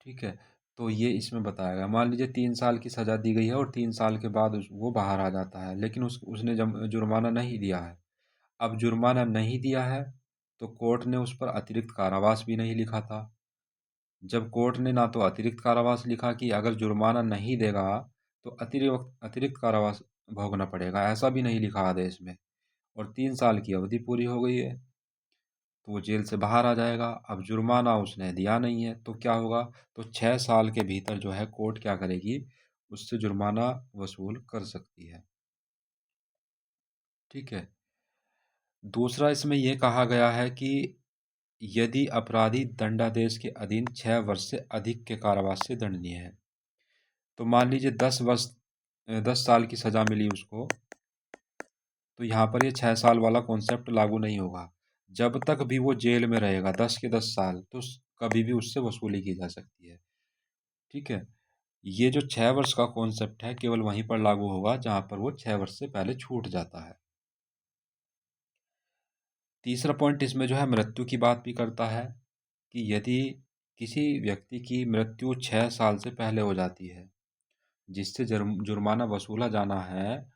ठीक है। तो ये इसमें बताया गया, मान लीजिए 3 साल की सज़ा दी गई है और 3 साल के बाद वो बाहर आ जाता है, लेकिन उसने जुर्माना नहीं दिया है। अब जुर्माना नहीं दिया है तो कोर्ट ने उस पर अतिरिक्त कारावास भी नहीं लिखा था। जब कोर्ट ने ना तो अतिरिक्त कारावास लिखा कि अगर जुर्माना नहीं देगा तो अतिरिक्त अतिरिक्त कारावास भोगना पड़ेगा, ऐसा भी नहीं लिखा आदेश में, और 3 साल की अवधि पूरी हो गई है तो वो जेल से बाहर आ जाएगा। अब जुर्माना उसने दिया नहीं है तो क्या होगा, तो 6 साल के भीतर जो है कोर्ट क्या करेगी, उससे जुर्माना वसूल कर सकती है। ठीक है। दूसरा इसमें यह कहा गया है कि यदि अपराधी दंडादेश के अधीन 6 वर्ष से अधिक के कारावास से दंडनीय है, तो मान लीजिए 10 साल की सज़ा मिली उसको, तो यहाँ पर ये 6 साल वाला कॉन्सेप्ट लागू नहीं होगा। जब तक भी वो जेल में रहेगा 10 के 10 साल, तो कभी भी उससे वसूली की जा सकती है। ठीक है। ये जो 6 वर्ष का कॉन्सेप्ट है केवल वहीं पर लागू होगा जहाँ पर वो 6 वर्ष से पहले छूट जाता है। तीसरा पॉइंट इसमें जो है मृत्यु की बात भी करता है कि यदि किसी व्यक्ति की मृत्यु 6 साल से पहले हो जाती है, जिससे जुर्माना वसूला जाना है,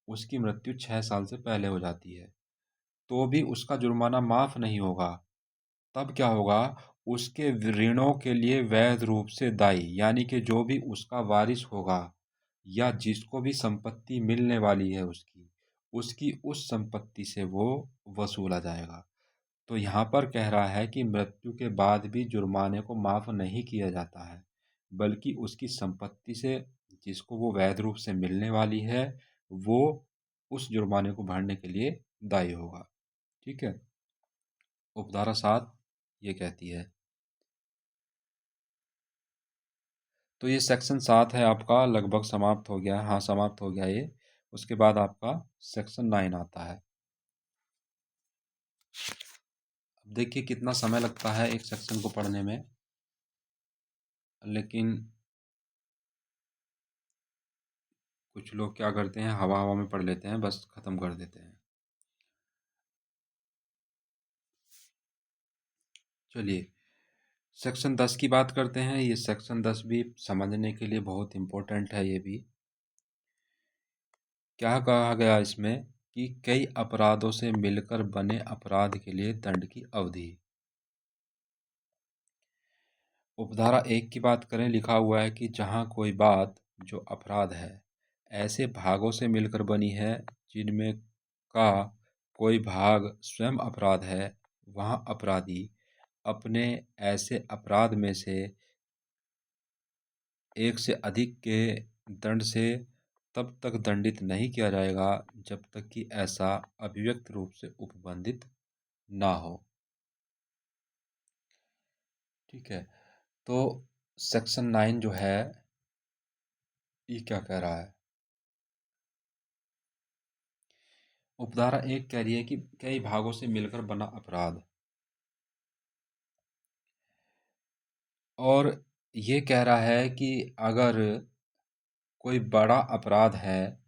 उसकी मृत्यु 6 साल से पहले हो जाती है, तो भी उसका जुर्माना माफ़ नहीं होगा। तब क्या होगा, उसके ऋणों के लिए वैध रूप से दायी, यानी कि जो भी उसका वारिस होगा या जिसको भी संपत्ति मिलने वाली है उसकी, उसकी उस संपत्ति से वो वसूला जाएगा। तो यहाँ पर कह रहा है कि मृत्यु के बाद भी जुर्माने को माफ़ नहीं किया जाता है, बल्कि उसकी संपत्ति से जिसको वो वैध रूप से मिलने वाली है, वो उस जुर्माने को भरने के लिए दायी होगा। ठीक है। उपधारा 7 ये कहती है। तो ये सेक्शन 7 है आपका, लगभग समाप्त हो गया, हाँ समाप्त हो गया ये। उसके बाद आपका सेक्शन 9 आता है। अब देखिए कितना समय लगता है एक सेक्शन को पढ़ने में, लेकिन कुछ लोग क्या करते हैं, हवा हवा में पढ़ लेते हैं, बस ख़त्म कर देते हैं। चलिए सेक्शन 10 की बात करते हैं। ये सेक्शन 10 भी समझने के लिए बहुत इम्पोर्टेंट है। ये भी क्या कहा गया इसमें कि कई अपराधों से मिलकर बने अपराध के लिए दंड की अवधि। उपधारा 1 की बात करें, लिखा हुआ है कि जहाँ कोई बात जो अपराध है ऐसे भागों से मिलकर बनी है जिनमें का कोई भाग स्वयं अपराध है, वहाँ अपराधी अपने ऐसे अपराध में से एक से अधिक के दंड से तब तक दंडित नहीं किया जाएगा जब तक कि ऐसा अभिव्यक्त रूप से उपबंधित ना हो। ठीक है। तो सेक्शन 9 जो है ये क्या कह रहा है? उपधारा 1 कह रही है कि कई भागों से मिलकर बना अपराध, और ये कह रहा है कि अगर कोई बड़ा अपराध है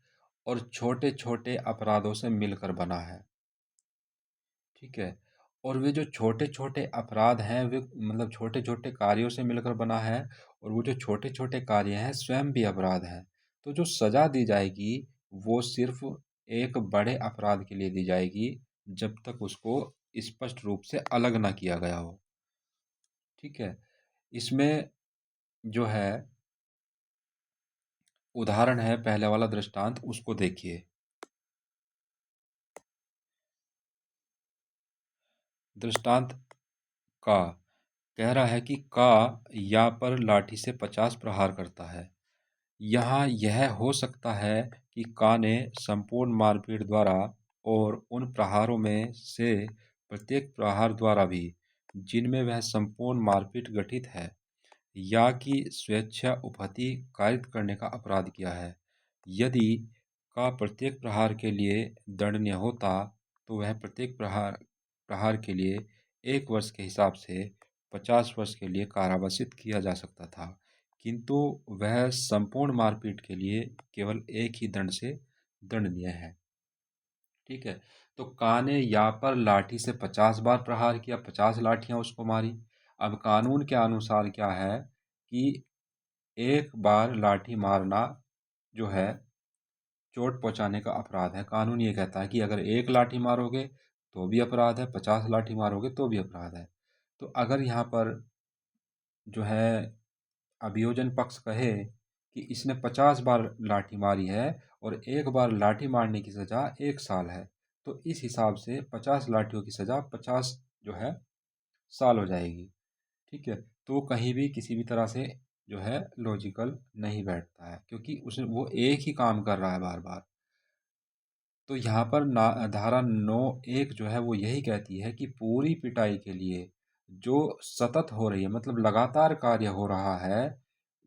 और छोटे-छोटे अपराधों से मिलकर बना है, ठीक है? और वे जो छोटे-छोटे अपराध हैं वे मतलब छोटे-छोटे कार्यों से मिलकर बना है, और वो जो छोटे-छोटे कार्य हैं स्वयं भी अपराध हैं। तो जो सज़ा दी जाएगी वो सिर्फ़ एक बड़े अपराध के लिए दी जाएगी जब तक उसको स्पष्ट रूप से अलग ना किया गया हो। ठीक है? इसमें जो है उदाहरण है पहले वाला दृष्टांत, उसको देखिए। दृष्टांत का कह रहा है कि का या पर लाठी से 50 प्रहार करता है। यहाँ यह हो सकता है कि का ने संपूर्ण मारपीट द्वारा और उन प्रहारों में से प्रत्येक प्रहार द्वारा भी जिनमें वह संपूर्ण मारपीट गठित है या कि स्वेच्छा उपहति कारित करने का अपराध किया है। यदि का प्रत्येक प्रहार के लिए दंडनीय होता तो वह प्रत्येक प्रहार प्रहार के लिए 1 वर्ष के हिसाब से 50 वर्ष के लिए कारावासित किया जा सकता था, किंतु वह संपूर्ण मारपीट के लिए केवल एक ही दंड से दंडनीय है। ठीक है। तो का ने या पर लाठी से 50 बार प्रहार किया, 50 लाठियां उसको मारी। अब कानून के अनुसार क्या है कि एक बार लाठी मारना जो है चोट पहुंचाने का अपराध है। कानून ये कहता है कि अगर एक लाठी मारोगे तो भी अपराध है, 50 लाठी मारोगे तो भी अपराध है। तो अगर यहाँ पर जो है अभियोजन पक्ष कहे कि इसने 50 बार लाठी मारी है और एक बार लाठी मारने की सज़ा 1 साल है, तो इस हिसाब से 50 लाठियों की सज़ा 50 जो है साल हो जाएगी। ठीक है। तो वो कहीं भी किसी भी तरह से जो है लॉजिकल नहीं बैठता है, क्योंकि उसे वो एक ही काम कर रहा है बार बार। तो यहाँ पर ना धारा 9(1) जो है वो यही कहती है कि पूरी पिटाई के लिए जो सतत हो रही है, मतलब लगातार कार्य हो रहा है,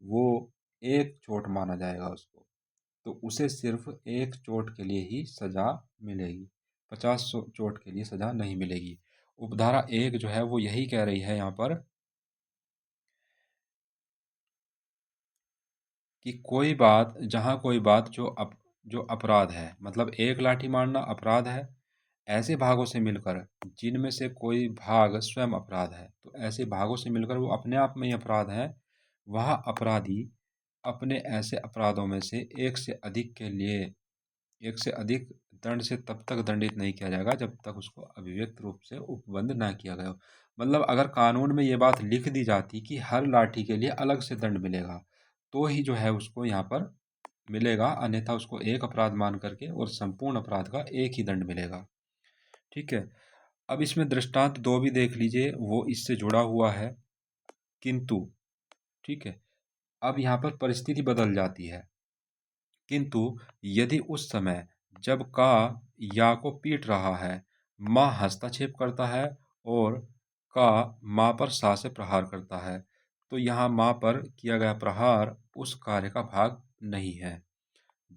वो एक चोट माना जाएगा उसको। तो उसे सिर्फ एक चोट के लिए ही सजा मिलेगी, 50 चोट के लिए सजा नहीं मिलेगी। उपधारा 1 जो है वो यही कह रही है यहाँ पर कि कोई बात जहाँ कोई बात जो अपराध है, मतलब एक लाठी मारना अपराध है, ऐसे भागों से मिलकर जिनमें से कोई भाग स्वयं अपराध है, तो ऐसे भागों से मिलकर वो अपने आप में ही अपराध है, वह अपराधी अपने ऐसे अपराधों में से एक से अधिक दंड से तब तक दंडित नहीं किया जाएगा जब तक उसको अभिव्यक्त रूप से उपबंध ना किया गया हो। मतलब अगर कानून में ये बात लिख दी जाती कि हर लाठी के लिए अलग से दंड मिलेगा, तो ही जो है उसको यहाँ पर मिलेगा, अन्यथा उसको एक अपराध मान करके और संपूर्ण अपराध का एक ही दंड मिलेगा। ठीक है। अब इसमें दृष्टांत 2 भी देख लीजिए, वो इससे जुड़ा हुआ है। किंतु, ठीक है, अब यहाँ पर परिस्थिति बदल जाती है। किंतु यदि उस समय जब का या को पीट रहा है माँ हस्तक्षेप करता है और का माँ पर सा से प्रहार करता है, तो यहाँ माँ पर किया गया प्रहार उस कार्य का भाग नहीं है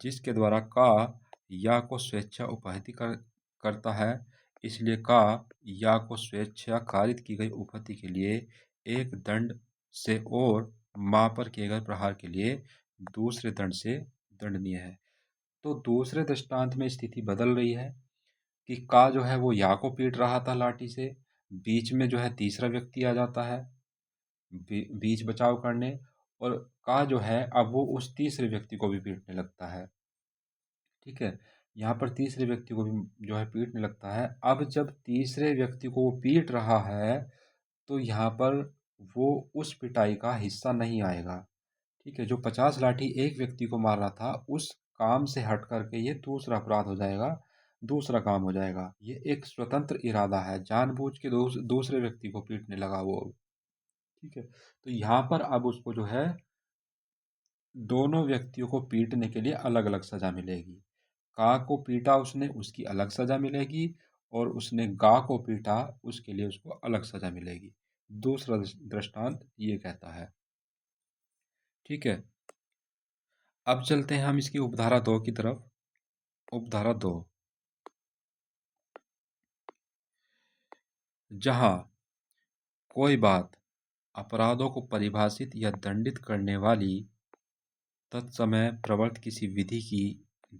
जिसके द्वारा का या को स्वेच्छा उपहति करता है। इसलिए का या को स्वेच्छा कारित की गई उपहति के लिए एक दंड से और माँ पर किए गए प्रहार के लिए दूसरे दंड से दंडनीय है। तो दूसरे दृष्टांत में स्थिति बदल रही है कि का जो है वो या को पीट रहा था लाठी से, बीच में जो है तीसरा व्यक्ति आ जाता है बीच बचाव करने, और का जो है अब वो उस तीसरे व्यक्ति को भी पीटने लगता है। ठीक है। यहाँ पर तीसरे व्यक्ति को भी जो है पीटने लगता है। अब जब तीसरे व्यक्ति को वो पीट रहा है तो यहाँ पर वो उस पिटाई का हिस्सा नहीं आएगा। ठीक है। जो 50 लाठी एक व्यक्ति को मार रहा था उस काम से हट करके ये दूसरा अपराध हो जाएगा। दूसरा काम हो जाएगा। ये एक स्वतंत्र इरादा है, जानबूझ के दूसरे व्यक्ति को पीटने लगा वो। ठीक है? तो यहाँ पर अब उसको जो है दोनों व्यक्तियों को पीटने के लिए अलग-अलग सज़ा मिलेगी। का को पीटा उसने, उसकी अलग सज़ा मिलेगी, और उसने गा को पीटा, उसके लिए उसको अलग सज़ा मिलेगी। दूसरा दृष्टांत ये कहता है। ठीक है? अब चलते हैं हम इसकी उपधारा 2 की तरफ। उपधारा 2, जहाँ कोई बात अपराधों को परिभाषित या दंडित करने वाली तत्समय प्रवर्त किसी विधि की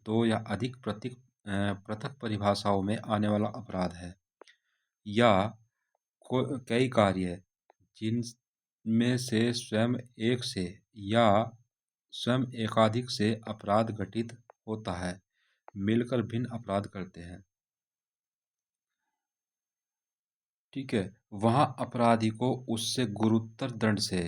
दो या अधिक पृथक परिभाषाओं में आने वाला अपराध है, या कई कार्य जिनमें से स्वयं एक से या स्वयं एकाधिक से अपराध घटित होता है, मिलकर भिन्न अपराध करते हैं। ठीक है? वहाँ अपराधी को उससे गुरुतर दंड से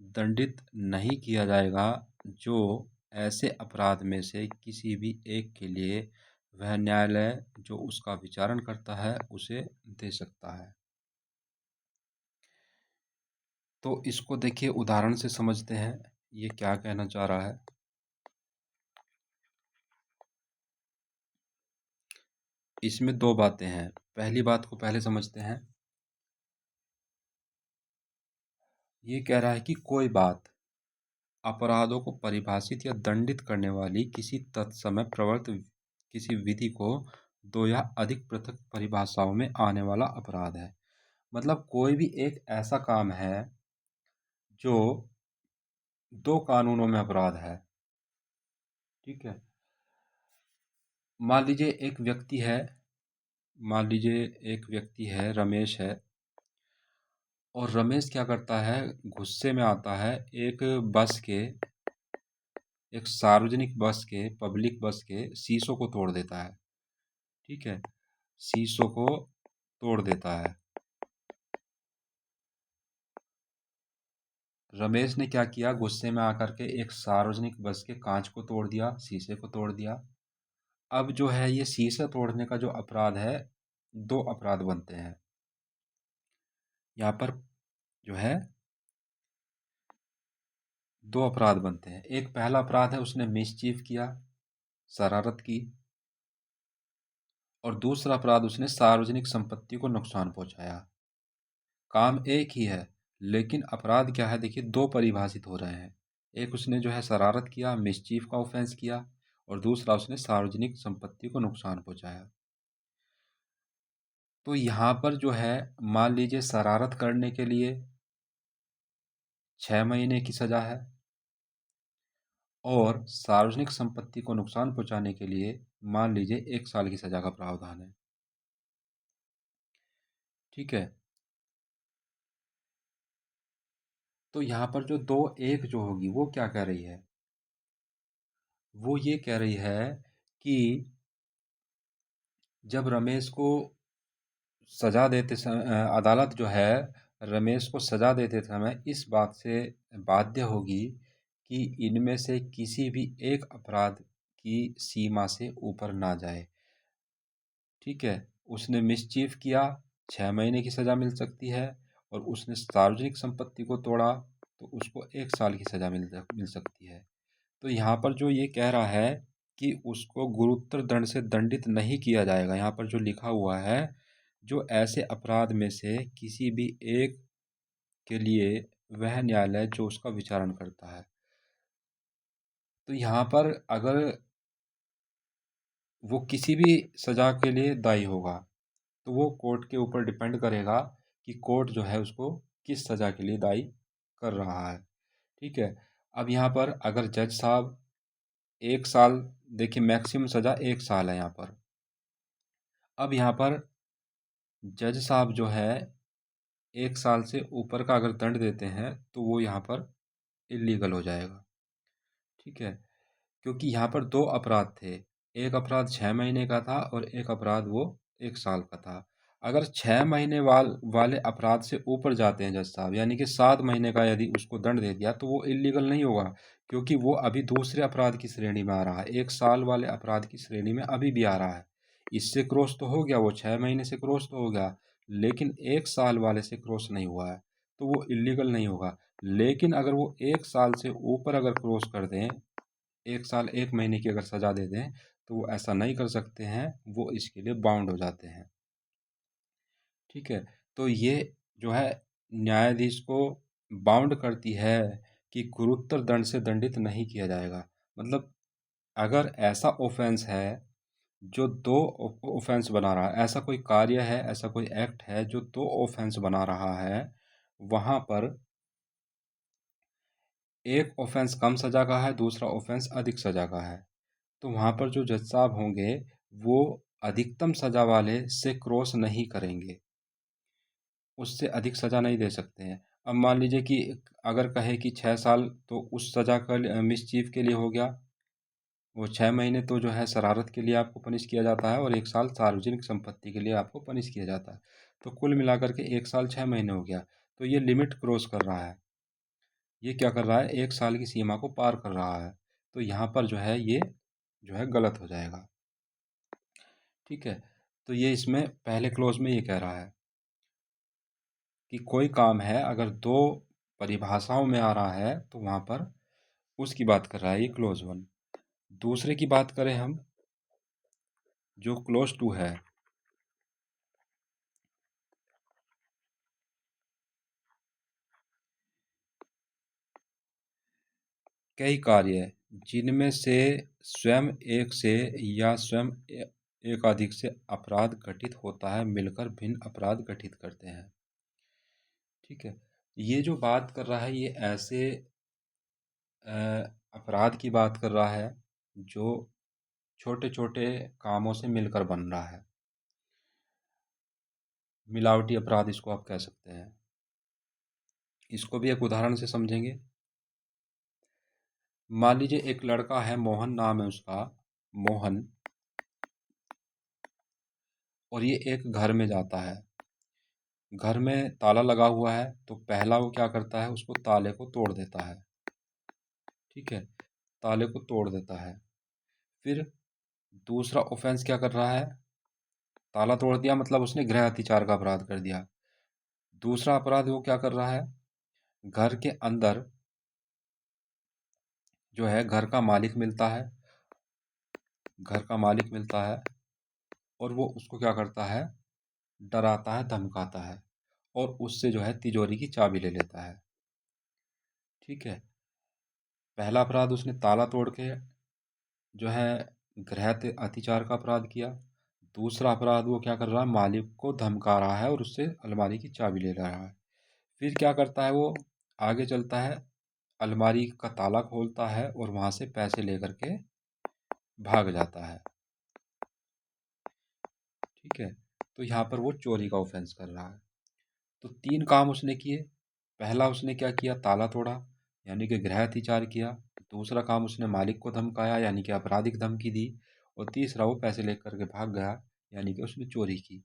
दंडित नहीं किया जाएगा, जो ऐसे अपराध में से किसी भी एक के लिए वह न्यायालय जो उसका विचारण करता है उसे दे सकता है। तो इसको देखिए उदाहरण से समझते हैं ये क्या कहना चाह रहा है। इसमें दो बातें हैं। पहली बात को पहले समझते हैं। ये कह रहा है कि कोई बात अपराधों को परिभाषित या दंडित करने वाली किसी तत्समय प्रवर्त किसी विधि को दो या अधिक पृथक परिभाषाओं में आने वाला अपराध है। मतलब कोई भी एक ऐसा काम है जो दो कानूनों में अपराध है। ठीक है? मान लीजिए एक व्यक्ति है, रमेश है, और रमेश क्या करता है, गुस्से में आता है, एक सार्वजनिक बस के, पब्लिक बस के शीशों को तोड़ देता है। ठीक है? शीशों को तोड़ देता है। रमेश ने क्या किया, गुस्से में आकर के एक सार्वजनिक बस के कांच को तोड़ दिया, शीशे को तोड़ दिया। अब जो है ये शीशा तोड़ने का जो अपराध है, दो अपराध बनते हैं यहाँ पर। जो है दो अपराध बनते हैं। एक पहला अपराध है उसने मिसचीफ किया, शरारत की, और दूसरा अपराध उसने सार्वजनिक संपत्ति को नुकसान पहुंचाया। काम एक ही है, लेकिन अपराध क्या है, देखिए दो परिभाषित हो रहे हैं। एक उसने जो है शरारत किया, मिसचीफ का ऑफेंस किया, और दूसरा उसने सार्वजनिक संपत्ति को नुकसान पहुंचाया। तो यहाँ पर जो है मान लीजिए शरारत करने के लिए 6 महीने की सज़ा है, और सार्वजनिक संपत्ति को नुकसान पहुंचाने के लिए मान लीजिए 1 साल की सज़ा का प्रावधान है। ठीक है? तो यहाँ पर जो दो एक जो होगी वो क्या कह रही है, वो ये कह रही है कि जब रमेश को सज़ा देते समय अदालत जो है रमेश को सज़ा देते समय इस बात से बाध्य होगी कि इनमें से किसी भी एक अपराध की सीमा से ऊपर ना जाए। ठीक है? उसने मिसचीफ किया, 6 महीने की सज़ा मिल सकती है, और उसने सार्वजनिक संपत्ति को तोड़ा तो उसको 1 साल की सज़ा मिल सकती है। तो यहाँ पर जो ये कह रहा है कि उसको गुरुतर दंड से दंडित नहीं किया जाएगा, यहाँ पर जो लिखा हुआ है, जो ऐसे अपराध में से किसी भी एक के लिए वह न्यायालय जो उसका विचारण करता है। तो यहाँ पर अगर वो किसी भी सज़ा के लिए दायी होगा, तो वो कोर्ट के ऊपर डिपेंड करेगा कि कोर्ट जो है उसको किस सज़ा के लिए दायी कर रहा है। ठीक है? अब यहाँ पर अगर जज साहब 1 साल, देखिए मैक्सिमम सज़ा 1 साल है यहाँ पर। अब यहाँ पर जज साहब जो है 1 साल से ऊपर का अगर दंड देते हैं तो वो यहाँ पर इल्लीगल हो जाएगा। ठीक है? क्योंकि यहाँ पर 2 अपराध थे। एक अपराध 6 महीने का था और एक अपराध वो 1 साल का था। अगर 6 महीने वाले अपराध से ऊपर जाते हैं जज साहब, यानी कि 7 महीने का यदि उसको दंड दे दिया तो वो इल्लीगल नहीं होगा, क्योंकि वो अभी दूसरे अपराध की श्रेणी में आ रहा है। 1 साल वाले अपराध की श्रेणी में अभी भी आ रहा है। इससे क्रॉस तो हो गया, वो 6 महीने से क्रॉस तो हो गया, लेकिन 1 साल वाले से क्रॉस नहीं हुआ है, तो वो इलीगल नहीं होगा। लेकिन अगर वो 1 साल से ऊपर अगर क्रॉस कर दें, 1 साल 1 महीने की अगर सज़ा दे दें, तो वो ऐसा नहीं कर सकते हैं, वो इसके लिए बाउंड हो जाते हैं। ठीक है, तो ये जो है न्यायाधीश को बाउंड करती है कि गुरुतर दंड से दंडित नहीं किया जाएगा। मतलब अगर ऐसा ऑफेंस है जो दो ऑफेंस बना रहा है, ऐसा कोई कार्य है, ऐसा कोई एक्ट है जो दो ऑफेंस बना रहा है, वहाँ पर एक ऑफेंस कम सजा का है, दूसरा ऑफेंस अधिक सजा का है, तो वहाँ पर जो जज साहब होंगे वो अधिकतम सजा वाले से क्रॉस नहीं करेंगे, उससे अधिक सजा नहीं दे सकते हैं। अब मान लीजिए कि अगर कहे कि 6 साल, तो उस सजा का मिसचीफ के लिए हो गया, वो 6 महीने तो जो है शरारत के लिए आपको पनिश किया जाता है, और 1 साल सार्वजनिक संपत्ति के लिए आपको पनिश किया जाता है। तो कुल मिलाकर के 1 साल 6 महीने हो गया। तो ये लिमिट क्रॉस कर रहा है, ये क्या कर रहा है, 1 साल की सीमा को पार कर रहा है। तो यहाँ पर जो है ये जो है गलत हो जाएगा। ठीक है, तो ये इसमें पहले क्लोज में ये कह रहा है कि कोई काम है अगर दो परिभाषाओं में आ रहा है तो वहाँ पर उसकी बात कर रहा है ये क्लोज वन। दूसरे की बात करें हम, जो क्लोज टू है, कई कार्य जिनमें से स्वयं एक से या स्वयं एकाधिक से अपराध घटित होता है मिलकर भिन्न अपराध गठित करते हैं। ठीक है, ये जो बात कर रहा है ये ऐसे अपराध की बात कर रहा है जो छोटे छोटे कामों से मिलकर बन रहा है। मिलावटी अपराध इसको आप कह सकते हैं। इसको भी एक उदाहरण से समझेंगे। मान लीजिए एक लड़का है, मोहन नाम है उसका, मोहन, और ये एक घर में जाता है। घर में ताला लगा हुआ है, तो पहला वो क्या करता है, उसको ताले को तोड़ देता है। ठीक है, ताले को तोड़ देता है। फिर दूसरा ऑफेंस क्या कर रहा है, ताला तोड़ दिया मतलब उसने गृह अतिचार का अपराध कर दिया। दूसरा अपराध वो क्या कर रहा है, घर के अंदर जो है घर का मालिक मिलता है, घर का मालिक मिलता है, और वो उसको क्या करता है, डराता है, धमकाता है, और उससे जो है तिजोरी की चाबी ले लेता है। ठीक है, पहला अपराध उसने ताला तोड़ के जो है गृह अतिचार का अपराध किया। दूसरा अपराध वो क्या कर रहा है, मालिक को धमका रहा है और उससे अलमारी की चाबी ले रहा है। फिर क्या करता है वो, आगे चलता है, अलमारी का ताला खोलता है और वहाँ से पैसे लेकर के भाग जाता है। ठीक है, तो यहाँ पर वो चोरी का ऑफेंस कर रहा है। तो 3 काम उसने किए। पहला उसने क्या किया, ताला तोड़ा, यानी कि गृह अतिचार किया। दूसरा काम उसने मालिक को धमकाया, यानी कि आपराधिक धमकी दी। और तीसरा वो पैसे लेकर के भाग गया, यानी कि उसने चोरी की।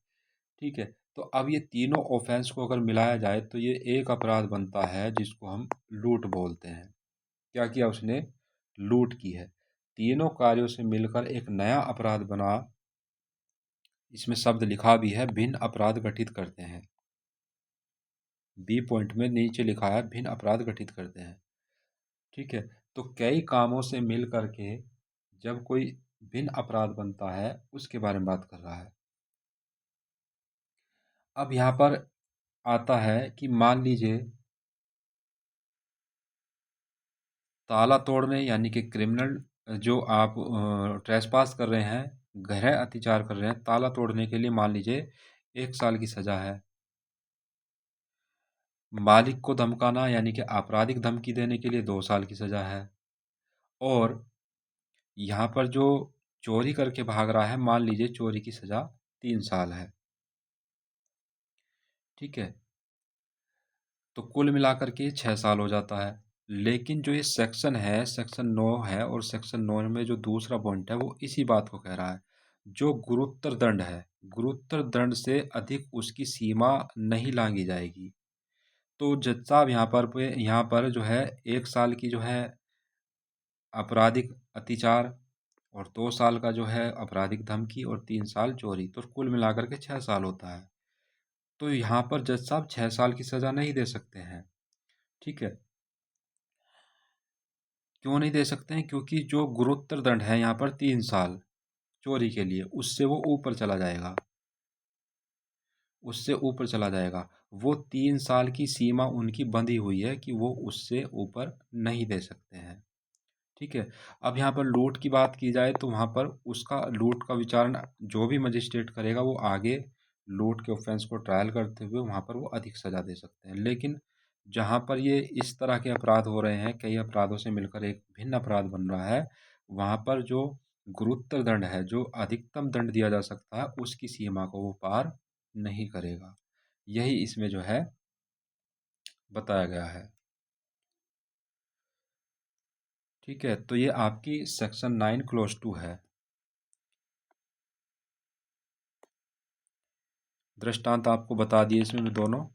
ठीक है, तो अब ये तीनों ऑफेंस को अगर मिलाया जाए तो ये एक अपराध बनता है जिसको हम लूट बोलते हैं। क्या किया उसने, लूट की है। तीनों कार्यों से मिलकर एक नया अपराध बना। इसमें शब्द लिखा भी है, भिन्न अपराध गठित करते हैं। बी पॉइंट में नीचे लिखा है, भिन्न अपराध गठित करते हैं। ठीक है, तो कई कामों से मिल करके जब कोई भिन्न अपराध बनता है उसके बारे में बात कर रहा है। अब यहाँ पर आता है कि मान लीजिए ताला तोड़ने, यानी कि क्रिमिनल जो आप ट्रेसपास कर रहे हैं, गृह अतिचार कर रहे हैं, ताला तोड़ने के लिए मान लीजिए 1 साल की सजा है। मालिक को धमकाना यानी कि आपराधिक धमकी देने के लिए 2 साल की सजा है। और यहाँ पर जो चोरी करके भाग रहा है, मान लीजिए चोरी की सजा 3 साल है। ठीक है, तो कुल मिलाकर के 6 साल हो जाता है। लेकिन जो ये सेक्शन है, सेक्शन 9 है, और सेक्शन 9 में जो दूसरा पॉइंट है वो इसी बात को कह रहा है, जो गुरुत्तर दंड है, गुरुत्तर दंड से अधिक उसकी सीमा नहीं लांघी जाएगी। तो जज साहब यहाँ पर जो है 1 साल की जो है आपराधिक अतिचार और 2 साल का जो है आपराधिक धमकी और 3 साल चोरी, तो कुल मिलाकर के 6 साल होता है। तो यहाँ पर जज साहब 6 साल की सज़ा नहीं दे सकते हैं, ठीक है? क्यों नहीं दे सकते हैं? क्योंकि जो गुरुतर दंड है यहाँ पर 3 साल चोरी के लिए, उससे वो ऊपर चला जाएगा, उससे ऊपर चला जाएगा। वो 3 साल की सीमा उनकी बंधी हुई है कि वो उससे ऊपर नहीं दे सकते हैं। ठीक है। अब यहाँ पर लूट की बात की जाए तो वहाँ पर उसका लूट का विचारण जो भी मजिस्ट्रेट करेगा वो आगे लूट के ऑफेंस को ट्रायल करते हुए वहाँ पर वो अधिक सज़ा दे सकते हैं। लेकिन जहाँ पर ये इस तरह के अपराध हो रहे हैं, कई अपराधों से मिलकर एक भिन्न अपराध बन रहा है, वहाँ पर जो गुरुतर दंड है, जो अधिकतम दंड दिया जा सकता है, उसकी सीमा को वो पार नहीं करेगा। यही इसमें जो है बताया गया है। ठीक है, तो ये आपकी सेक्शन 9 क्लोज 2 है। दृष्टांत आपको बता दिए इसमें भी दोनों।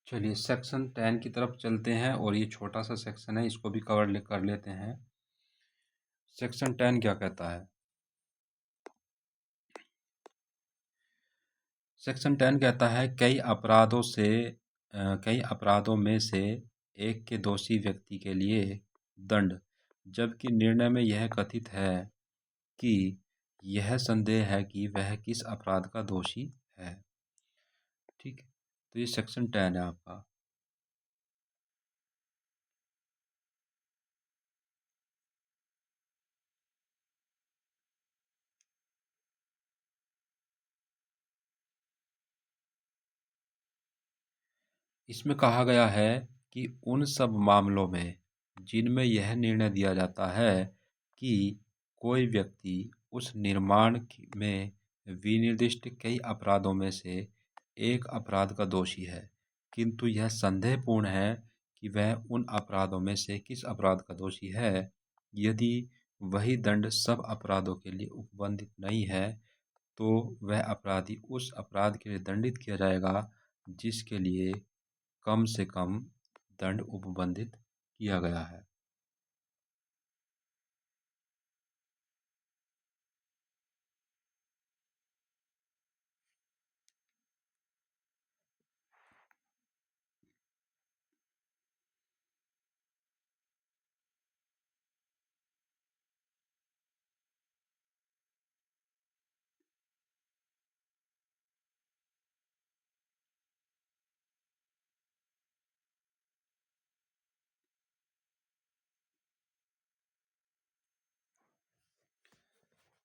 चलिए सेक्शन 10 की तरफ चलते हैं और ये छोटा सा सेक्शन है, इसको भी कर लेते हैं। सेक्शन 10 क्या कहता है? सेक्शन 10 कहता है कई अपराधों में से एक के दोषी व्यक्ति के लिए दंड, जबकि निर्णय में यह कथित है कि यह संदेह है कि वह किस अपराध का दोषी है। ठीक है, तो ये सेक्शन 10 है आपका। इसमें कहा गया है कि उन सब मामलों में जिनमें यह निर्णय दिया जाता है कि कोई व्यक्ति उस निर्माण में विनिर्दिष्ट कई अपराधों में से एक अपराध का दोषी है, किंतु यह संदेहपूर्ण है कि वह उन अपराधों में से किस अपराध का दोषी है। यदि वही दंड सब अपराधों के लिए उपबंधित नहीं है, तो वह अपराधी उस अपराध के लिए दंडित किया जाएगा जिसके लिए कम से कम दंड उपबंधित किया गया है।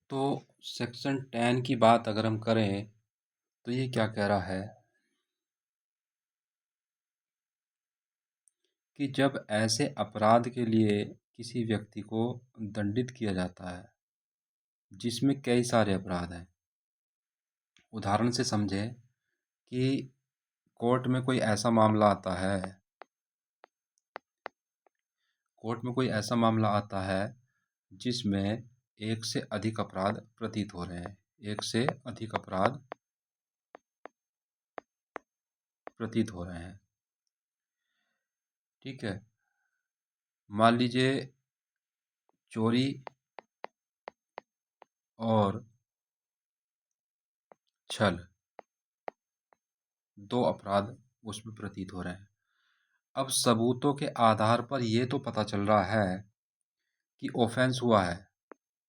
तो सेक्शन 10 की बात अगर हम करें तो ये क्या कह रहा है कि जब ऐसे अपराध के लिए किसी व्यक्ति को दंडित किया जाता है जिसमें कई सारे अपराध हैं, उदाहरण से समझें कि कोर्ट में कोई ऐसा मामला आता है कोर्ट में कोई ऐसा मामला आता है जिसमें एक से अधिक अपराध प्रतीत हो रहे हैं, एक से अधिक अपराध प्रतीत हो रहे हैं। ठीक है, मान लीजिए चोरी और छल दो अपराध उसमें प्रतीत हो रहे हैं। अब सबूतों के आधार पर ये तो पता चल रहा है कि ऑफेंस हुआ है,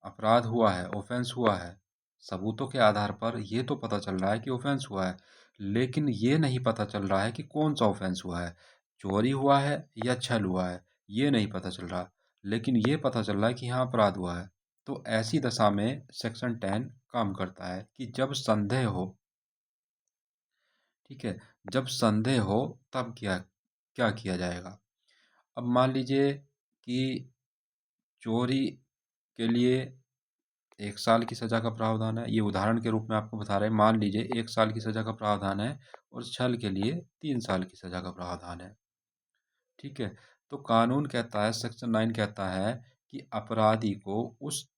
अपराध हुआ है, ऑफेंस हुआ है। सबूतों के आधार पर ये तो पता चल रहा है कि ऑफेंस हुआ है, लेकिन ये नहीं पता चल रहा है कि कौन सा ऑफेंस हुआ है, चोरी हुआ है या छल हुआ है, ये नहीं पता चल रहा। लेकिन ये पता चल रहा है कि हाँ अपराध हुआ है। तो ऐसी दशा में सेक्शन 10 काम करता है कि जब संदेह हो, ठीक है, जब संदेह हो तब क्या क्या किया जाएगा। अब मान लीजिए कि चोरी के लिए 1 साल की सज़ा का प्रावधान है। ये उदाहरण के रूप में आपको बता रहे हैं। मान लीजिए 1 साल की सज़ा का प्रावधान है और छल के लिए 3 साल की सज़ा का प्रावधान है। ठीक है? तो कानून कहता है, सेक्शन 9 कहता है कि अपराधी को उस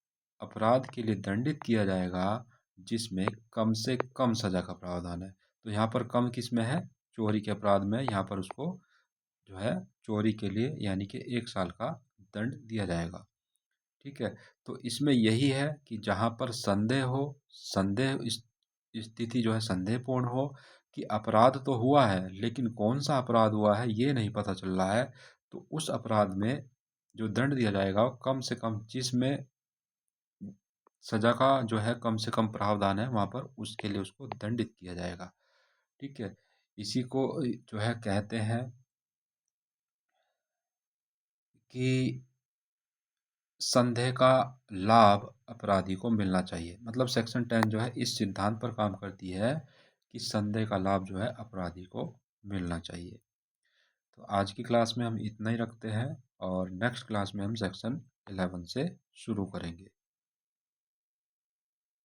अपराध के लिए दंडित किया जाएगा जिसमें कम से कम सज़ा का प्रावधान है। तो यहाँ पर कम किसमें है? चोरी के अपराध में। यहाँ पर उसको जो है चोरी के लिए यानी कि 1 साल का दंड दिया जाएगा। ठीक है? तो इसमें यही है कि जहाँ पर संदेह हो, संदेह स्थिति जो है संदेहपूर्ण हो कि अपराध तो हुआ है, लेकिन कौन-सा अपराध हुआ है ये नहीं पता चल रहा है, तो उस अपराध में जो दंड दिया जाएगा वो कम से कम, जिसमें सज़ा का जो है कम से कम प्रावधान है वहाँ पर, उसके लिए उसको दंडित किया जाएगा। ठीक है? इसी को जो है कहते हैं कि संदेह का लाभ अपराधी को मिलना चाहिए। मतलब सेक्शन 10 जो है इस सिद्धांत पर काम करती है कि संदेह का लाभ जो है अपराधी को मिलना चाहिए। तो आज की क्लास में हम इतना ही रखते हैं और नेक्स्ट क्लास में हम सेक्शन 11 से शुरू करेंगे।